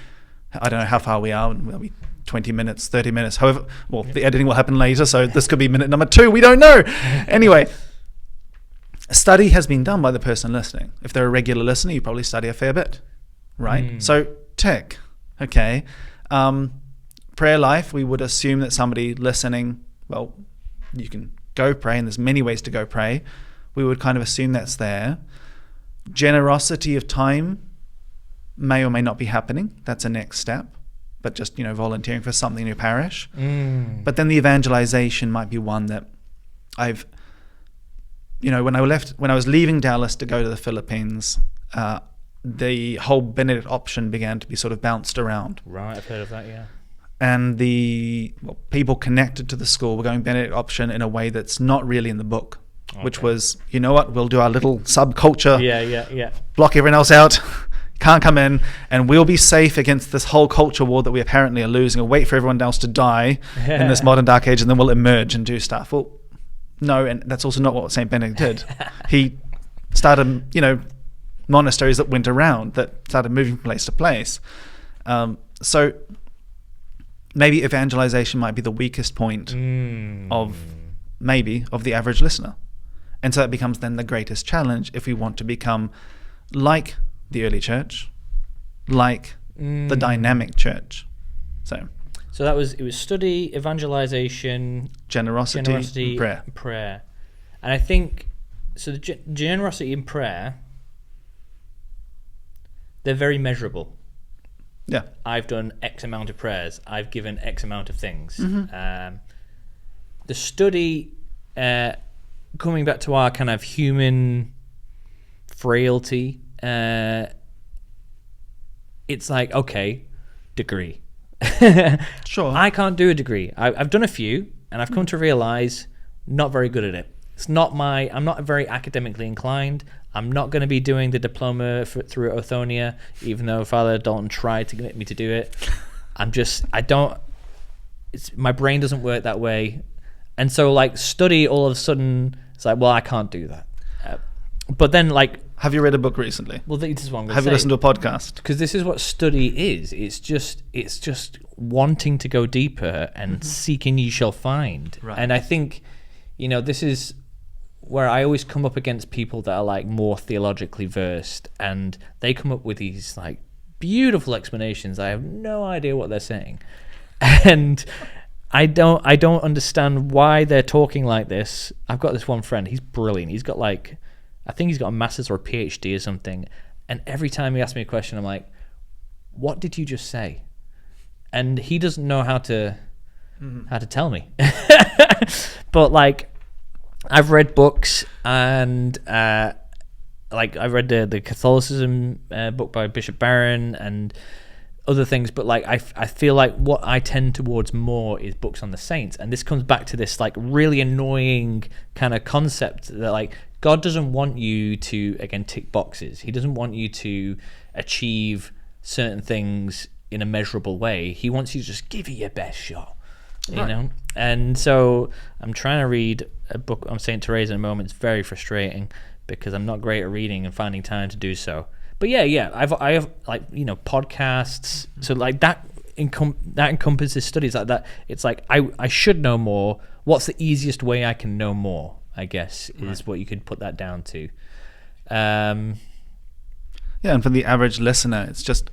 I don't know how far we are. We'll be 20 minutes, 30 minutes, however. Well, the editing will happen later, so this could be minute number 2. We don't know. Anyway, study has been done by the person listening. If they're a regular listener, you probably study a fair bit, right? So tick. Okay. Prayer life, we would assume that somebody listening, well, you can go pray, and there's many ways to go pray. We would kind of assume that's there. Generosity of time may or may not be happening. That's a next step. But just, volunteering for something in your parish. But then the evangelization might be one that I've, when I was leaving Dallas to go to the Philippines, the whole Benedict option began to be sort of bounced around. Right, I've heard of that, yeah. And people connected to the school were going Benedict option in a way that's not really in the book. Okay. Which was, we'll do our little subculture. Yeah. Block everyone else out. Can't come in, and we'll be safe against this whole culture war that we apparently are losing, and wait for everyone else to die in this modern dark age, and then we'll emerge and do stuff. Well, no, and that's also not what St. Benedict did. He started, monasteries that went around, that started moving from place to place. So maybe evangelization might be the weakest point of the average listener. And so that becomes then the greatest challenge if we want to become like the early church, like the dynamic church. So it was study, evangelization, generosity and prayer. And I think, so the generosity and prayer, they're very measurable. Yeah. I've done X amount of prayers. I've given X amount of things. The study, coming back to our kind of human frailty, it's like, okay, degree. Sure. I can't do a degree. I've done a few, and I've come to realize not very good at it. It's not I'm not very academically inclined. I'm not going to be doing the diploma through Othonia, even though Father Dalton tried to get me to do it. My brain doesn't work that way. And so, study, all of a sudden, it's like, well, I can't do that. But then, have you read a book recently? Well, this is what I'm going to say. Have you listened to a podcast? Because this is what study is. It's just wanting to go deeper and seeking ye shall find. Right. And I think, this is where I always come up against people that are more theologically versed, and they come up with these beautiful explanations. I have no idea what they're saying, and I don't understand why they're talking like this. I've got this one friend. He's brilliant. He's got I think he's got a master's or a PhD or something. And every time he asks me a question, I'm like, what did you just say? And he doesn't know how to tell me. But like, I've read books, and like I read the Catholicism book by Bishop Barron and other things, but like I feel like what I tend towards more is books on the saints, and this comes back to this like really annoying kind of concept that like God doesn't want you to, again, tick boxes. He doesn't want you to achieve certain things in a measurable way. He wants you to just give it your best shot, you know. And so I'm trying to read a book on Saint Teresa at the moment. It's very frustrating because I'm not great at reading and finding time to do so. But yeah, I have like, you know, podcasts. So like that encompasses studies like that. It's like I should know more. What's the easiest way I can know more, I guess, is what you could put that down to. Yeah, and for the average listener, it's just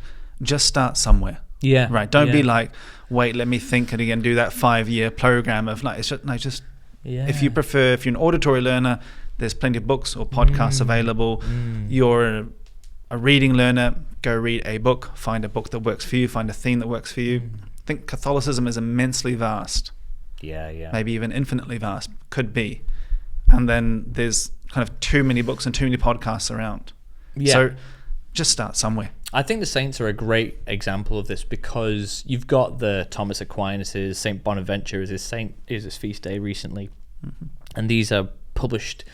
start somewhere. Yeah. Right. Don't be like, wait, let me think and again do that 5-year program of like, it's just if you prefer, if you're an auditory learner, there's plenty of books or podcasts available. You're a reading learner, go read a book, find a book that works for you, find a theme that works for you. I think Catholicism is immensely vast. Yeah. Maybe even infinitely vast, could be. And then there's kind of too many books and too many podcasts around. Yeah. So just start somewhere. I think the saints are a great example of this because you've got the Thomas Aquinas, Saint Bonaventure is his feast day recently, and these are published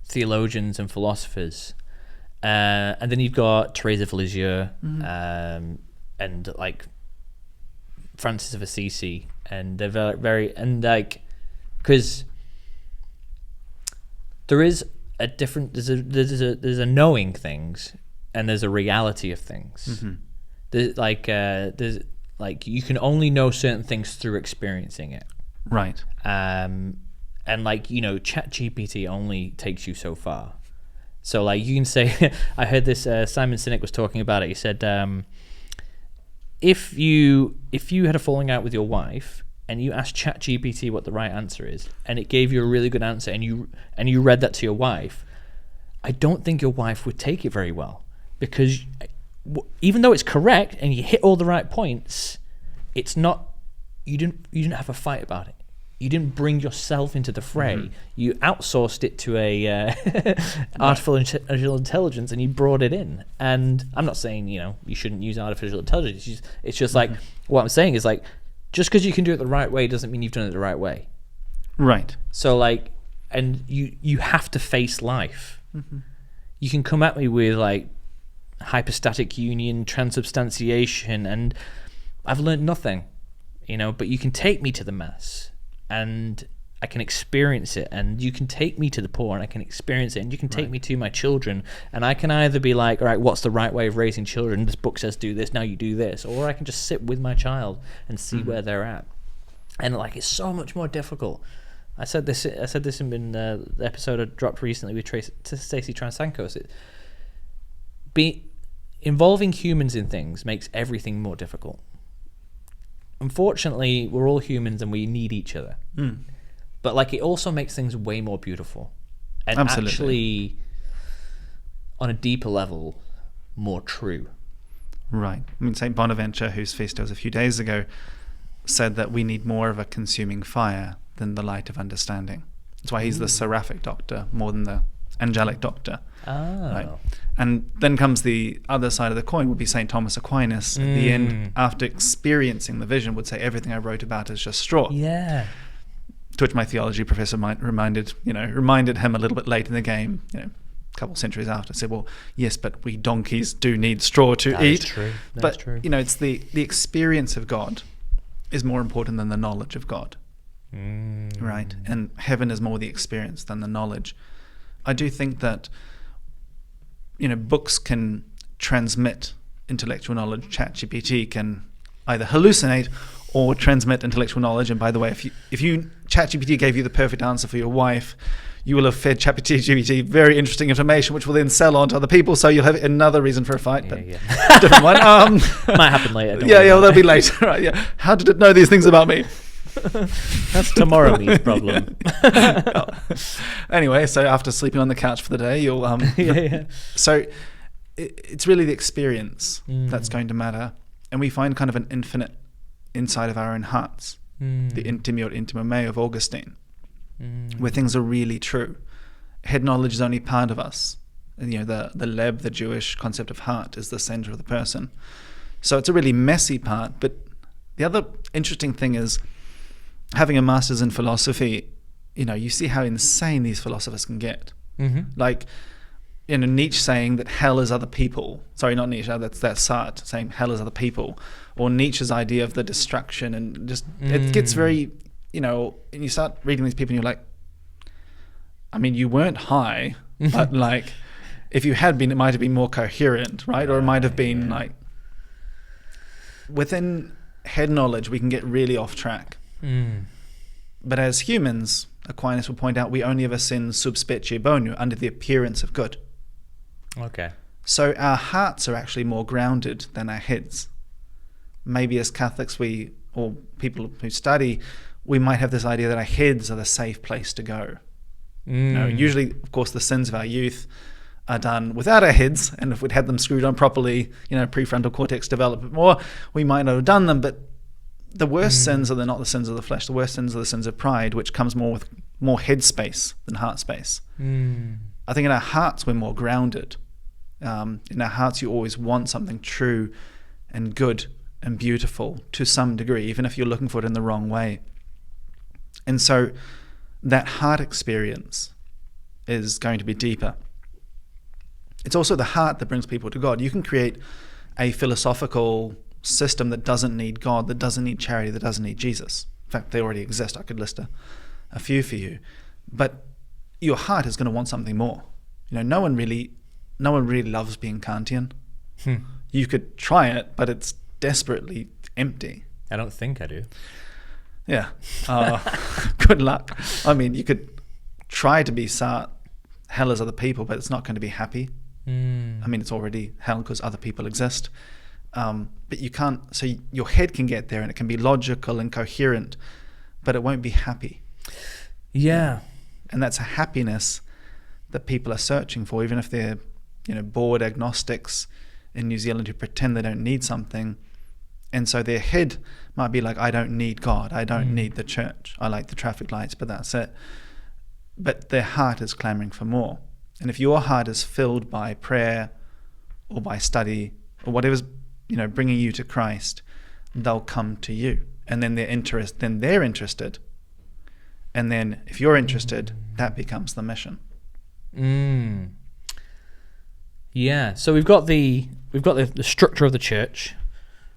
theologians and philosophers. And then you've got Teresa of Lisieux, and like Francis of Assisi, and they're very and like, because there is a different there's a knowing things and there's a reality of things. There's like you can only know certain things through experiencing it. Right. And like, you know, ChatGPT only takes you so far. So like you can say, I heard this, Simon Sinek was talking about it. He said, if you had a falling out with your wife and you asked ChatGPT what the right answer is, and it gave you a really good answer, and you read that to your wife, I don't think your wife would take it very well, because even though it's correct and you hit all the right points, it's not. You didn't have a fight about it. You didn't bring yourself into the fray. You outsourced it to a artificial intelligence, and you brought it in. And I'm not saying, you know, you shouldn't use artificial intelligence. It's just like, what I'm saying is like, just because you can do it the right way doesn't mean you've done it the right way. Right. So like, and you have to face life. You can come at me with like hypostatic union, transubstantiation, and I've learned nothing, you know, but you can take me to the mass and I can experience it, and you can take me to the poor and I can experience it, and you can take me to my children, and I can either be like, all right, what's the right way of raising children? This book says do this, now you do this. Or I can just sit with my child and see where they're at. And like, it's so much more difficult. I said this in the episode I dropped recently with Stacey Transankos. Involving humans in things makes everything more difficult. Unfortunately, we're all humans and we need each other. But like, it also makes things way more beautiful, and actually, on a deeper level, more true. Right. I mean, Saint Bonaventure, whose feast was a few days ago, said that we need more of a consuming fire than the light of understanding. That's why he's the seraphic doctor more than the angelic doctor. Right. And then comes the other side of the coin, would be St. Thomas Aquinas. At the end, after experiencing the vision, would say, everything I wrote about is just straw. Yeah. To which my theology professor reminded him a little bit late in the game, a couple centuries after, said, well, yes, but we donkeys do need straw to eat. That's true. But it's the experience of God is more important than the knowledge of God. Right? And heaven is more the experience than the knowledge. I do think that books can transmit intellectual knowledge. ChatGPT can either hallucinate or transmit intellectual knowledge. And by the way, if you ChatGPT gave you the perfect answer for your wife, you will have fed ChatGPT very interesting information, which will then sell on to other people. So you'll have another reason for a fight, but different one. Might happen later. Well, that'll be later. Right? Yeah. How did it know these things about me? That's tomorrow me's problem. Anyway, so after sleeping on the couch for the day, you'll Yeah. So it's really the experience that's going to matter, and we find kind of an infinite inside of our own hearts, the intimi or intima me of Augustine, where things are really true. Head knowledge is only part of us. And, the leb, the Jewish concept of heart, is the center of the person. So it's a really messy part. But the other interesting thing is, having a master's in philosophy, you see how insane these philosophers can get. Like, Nietzsche saying that hell is other people. Sorry, not Nietzsche, that's Sartre saying hell is other people. Or Nietzsche's idea of the destruction, and just it gets very, and you start reading these people and you're like, I mean, you weren't high, but like, if you had been, it might have been more coherent, right? Or it might have been like, within head knowledge, we can get really off track. But as humans, Aquinas will point out, we only ever sin sub specie bonum, under the appearance of good. Okay. So our hearts are actually more grounded than our heads. Maybe as Catholics, or people who study, we might have this idea that our heads are the safe place to go. Usually, of course, the sins of our youth are done without our heads, and if we'd had them screwed on properly, prefrontal cortex developed more, we might not have done them. But the worst sins are not the sins of the flesh. The worst sins are the sins of pride, which comes more with more head space than heart space. I think in our hearts, we're more grounded. In our hearts, you always want something true and good and beautiful to some degree, even if you're looking for it in the wrong way. And so that heart experience is going to be deeper. It's also the heart that brings people to God. You can create a philosophical system that doesn't need God, that doesn't need charity, that doesn't need Jesus. In fact, they already exist. I could list a few for you. But your heart is going to want something more. No one really loves being Kantian. You could try it, but it's desperately empty. I don't think I do. Yeah. Good luck. I mean, you could try to be Sartre, hell is other people, but it's not going to be happy. I mean, it's already hell because other people exist. But you can't, so your head can get there and it can be logical and coherent, but it won't be happy. Yeah. And that's a happiness that people are searching for, even if they're, bored agnostics in New Zealand who pretend they don't need something. And so their head might be like, I don't need God. I don't need the church. I like the traffic lights, but that's it. But their heart is clamoring for more. And if your heart is filled by prayer or by study or whatever's, bringing you to Christ, they'll come to you. And then they're interested. And then if you're interested, that becomes the mission. Yeah. So we've got the structure of the church.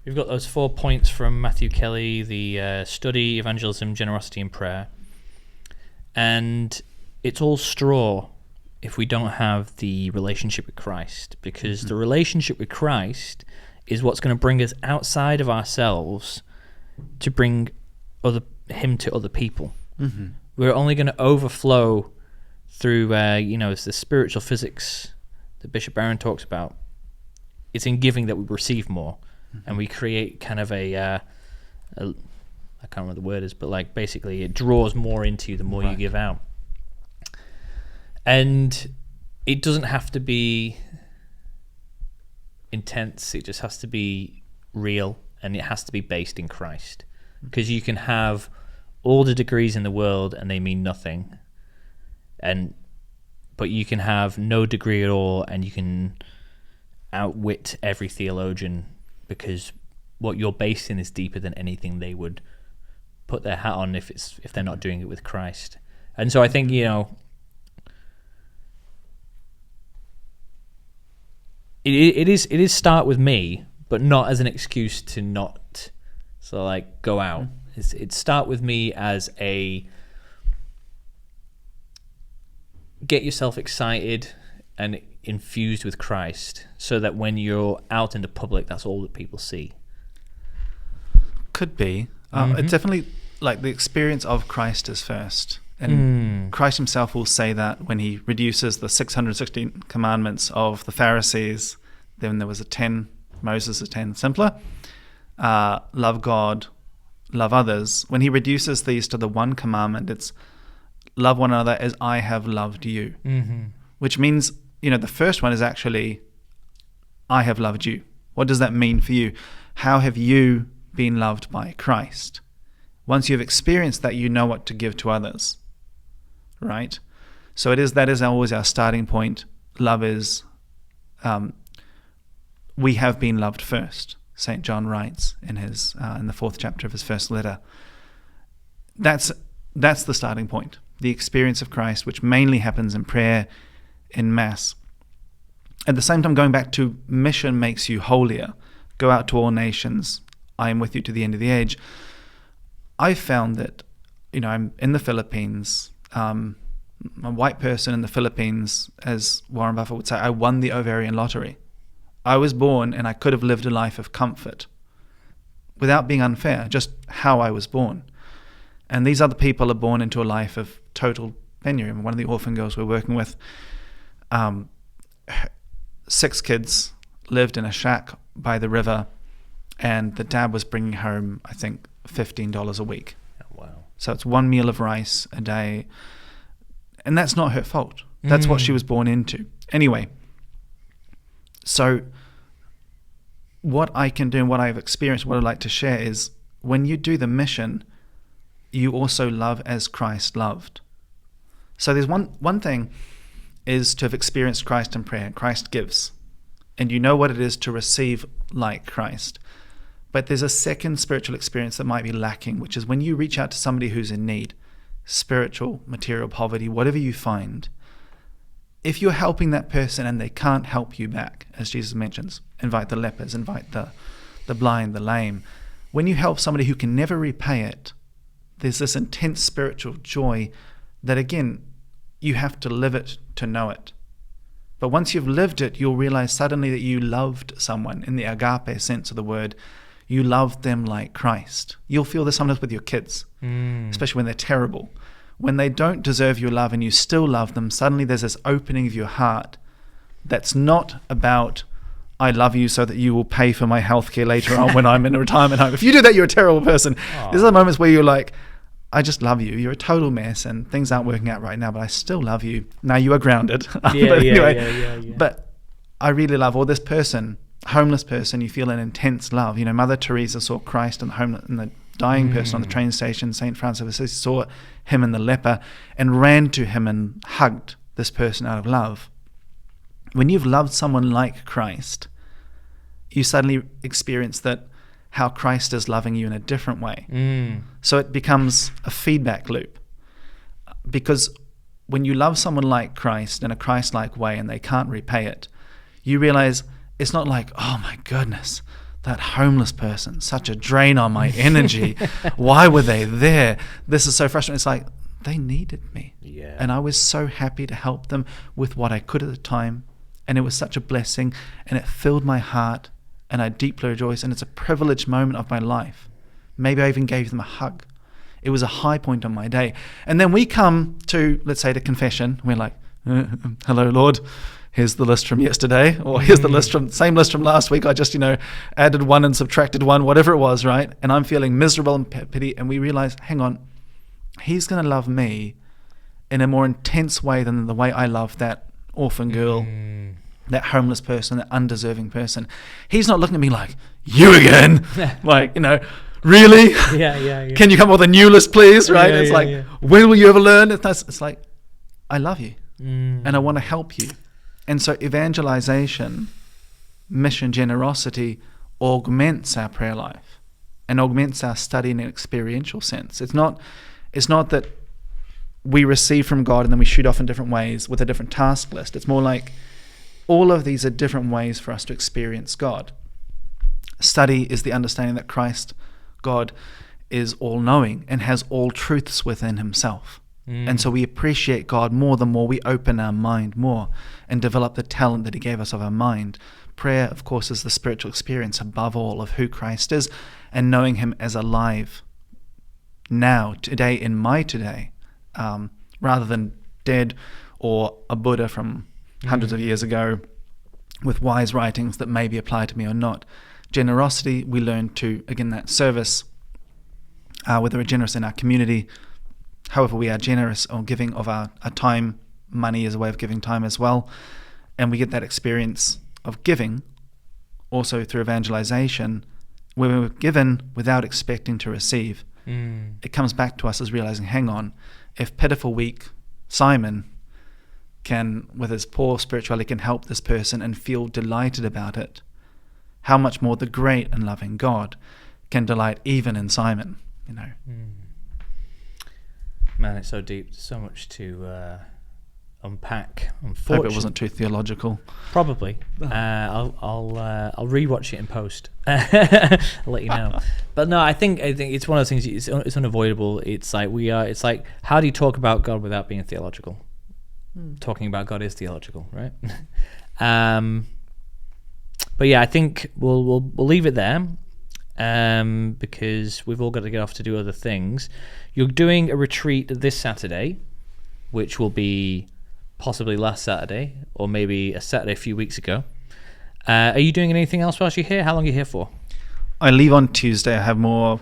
We've got those 4 points from Matthew Kelly: the study, evangelism, generosity, and prayer. And it's all straw if we don't have the relationship with Christ, because the relationship with Christ is what's going to bring us outside of ourselves to bring him to other people. We're only going to overflow through, it's the spiritual physics that Bishop Barron talks about. It's in giving that we receive more, and we create kind of I can't remember what the word is, but like basically it draws more into you the more you give out. And it doesn't have to be intense. It just has to be real, and it has to be based in Christ. Because you can have all the degrees in the world and they mean nothing, but you can have no degree at all and you can outwit every theologian, because what you're based in is deeper than anything they would put their hat on if they're not doing it with Christ. And so I think, it is start with me, but not as an excuse to not go out. It's start with me as a get yourself excited and infused with Christ, so that when you're out in the public, that's all that people see. Could be. It's definitely like the experience of Christ is first. And Christ himself will say that when he reduces the 616 commandments of the Pharisees. Then there was Moses 10 simpler. Love God love others, when he reduces these to the one commandment, it's love one another as I have loved you. Which means, the first one is actually, I have loved you. What does that mean for you? How have you been loved by Christ? Once you've experienced that, you know what to give to others, right? So that is always our starting point. Love is, we have been loved first. St. John writes in his in the 4th chapter of his first letter. That's the starting point. The experience of Christ, which mainly happens in prayer, in Mass. At the same time, going back to mission makes you holier. Go out to all nations. I am with you to the end of the age. I found that, I'm in the Philippines. A white person in the Philippines, as Warren Buffett would say, I won the ovarian lottery. I was born and I could have lived a life of comfort without being unfair, just how I was born. And these other people are born into a life of total penury. One of the orphan girls we're working with, 6 kids, lived in a shack by the river, and the dad was bringing home, I think, $15 a week. Oh, wow. So it's 1 meal of rice a day. And that's not her fault. That's what she was born into. Anyway, so what I can do and what I've experienced, what I'd like to share is when you do the mission, you also love as Christ loved. So there's one thing is to have experienced Christ in prayer. Christ gives. And you know what it is to receive like Christ. But there's a second spiritual experience that might be lacking, which is when you reach out to somebody who's in need, spiritual, material poverty, whatever you find. If you're helping that person and they can't help you back, as Jesus mentions, invite the lepers, invite the blind, the lame. When you help somebody who can never repay it, there's this intense spiritual joy that, again, you have to live it to know it. But once you've lived it, you'll realize suddenly that you loved someone in the agape sense of the word. You loved them like Christ. You'll feel this sometimes with your kids, especially when they're terrible. When they don't deserve your love and you still love them, suddenly there's this opening of your heart that's not about, I love you so that you will pay for my healthcare later on when I'm in a retirement home. If you do that, you're a terrible person. There's other moments where you're like, I just love you. You're a total mess and things aren't working out right now, but I still love you. Now you are grounded. Yeah. But I really love, or this person, homeless person, you feel an intense love. Mother Teresa saw Christ in the dying person on the train station. St. Francis of Assisi saw him and the leper and ran to him and hugged this person out of love. When you've loved someone like Christ, you suddenly experience that how Christ is loving you in a different way. So it becomes a feedback loop. Because when you love someone like Christ in a Christ-like way and they can't repay it, you realize it's not like, oh my goodness, that homeless person, such a drain on my energy. Why were they there? This is so frustrating. It's like, they needed me. Yeah. And I was so happy to help them with what I could at the time. And it was such a blessing and it filled my heart and I deeply rejoiced. And it's a privileged moment of my life. Maybe I even gave them a hug. It was a high point on my day. And then we come to, let's say, to confession. We're like, hello, Lord. Here's the list from yesterday, or here's the same list from last week. I just, added 1 and subtracted 1, whatever it was, right? And I'm feeling miserable and pity. And we realize, hang on, he's going to love me in a more intense way than the way I love that orphan girl, that homeless person, that undeserving person. He's not looking at me like, you again? Really? Yeah. Can you come up with a new list, please? Right? When will you ever learn? It's like, I love you and I want to help you. And so evangelization, mission, generosity augments our prayer life and augments our study in an experiential sense. It's not that we receive from God and then we shoot off in different ways with a different task list. It's more like all of these are different ways for us to experience God. Study is the understanding that Christ, God, is all-knowing and has all truths within himself. And so we appreciate God more the more we open our mind more and develop the talent that he gave us of our mind. Prayer, of course, is the spiritual experience above all of who Christ is and knowing him as alive now, today, in my today, rather than dead or a Buddha from hundreds of years ago with wise writings that maybe apply to me or not. Generosity, we learn to, again, that service, whether we're generous in our community, however we are generous or giving of our time. Money is a way of giving time as well. And we get that experience of giving also through evangelization, where we're given without expecting to receive. It comes back to us as realizing, hang on, if pitiful, weak Simon can, with his poor spirituality, can help this person and feel delighted about it, how much more the great and loving God can delight even in Simon, you know. Man, it's so deep. So much to unpack. Hope it wasn't too theological. Probably. I'll rewatch it in post. I'll let you know. But no, I think it's one of those things. It's unavoidable. It's like how do you talk about God without being theological? Talking about God is theological, right? But yeah, I think we'll leave it there. Because we've all got to get off to do other things. You're doing a retreat this Saturday, which will be possibly last Saturday, or maybe a Saturday a few weeks ago. Are you doing anything else whilst you're here? How long are you here for? I leave on Tuesday. I have more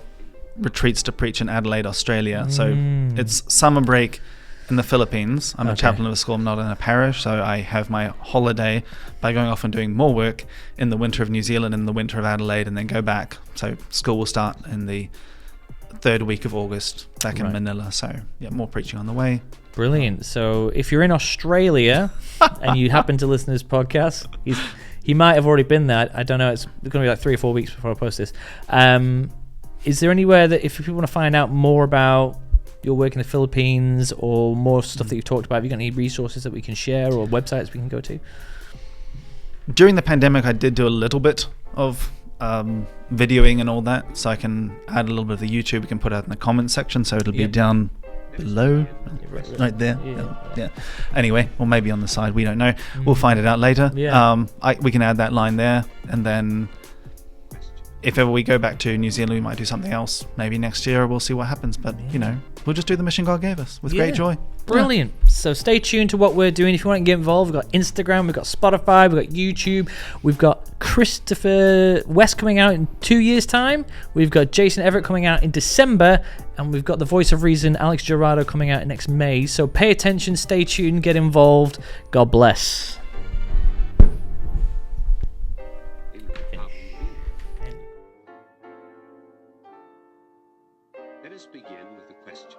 retreats to preach in Adelaide, Australia. So it's summer break in the Philippines. I'm a chaplain of a school. I'm not in a parish, so I have my holiday by going off and doing more work in the winter of New Zealand and the winter of Adelaide, and then go back. So school will start in the third week of August back in Manila. So yeah, more preaching on the way. Brilliant. So if you're in Australia and you happen to listen to this podcast, he might have already been there. I don't know. It's going to be like 3 or 4 weeks before I post this. Is there anywhere that if people want to find out more about your work in the Philippines or more stuff that you've talked about, have you got any resources that we can share or websites we can go to? During the pandemic, I did do a little bit of videoing and all that, so I can add a little bit of the YouTube. We can put out in the comments section, so it'll be down below, right there. Yeah. Anyway, or maybe on the side. We don't know. We'll find it out later. We can add that line there, and then if ever we go back to New Zealand, we might do something else. Maybe next year, we'll see what happens. But you know, we'll just do the mission God gave us with great joy. Brilliant. So stay tuned to what we're doing. If you want to get involved, we've got Instagram, we've got Spotify, we've got YouTube, we've got Christopher West coming out in 2 years' time, we've got Jason Everett coming out in December, and we've got the Voice of Reason, Alex Gerardo, coming out next May. So pay attention, stay tuned, get involved. God bless. Let us begin with a question.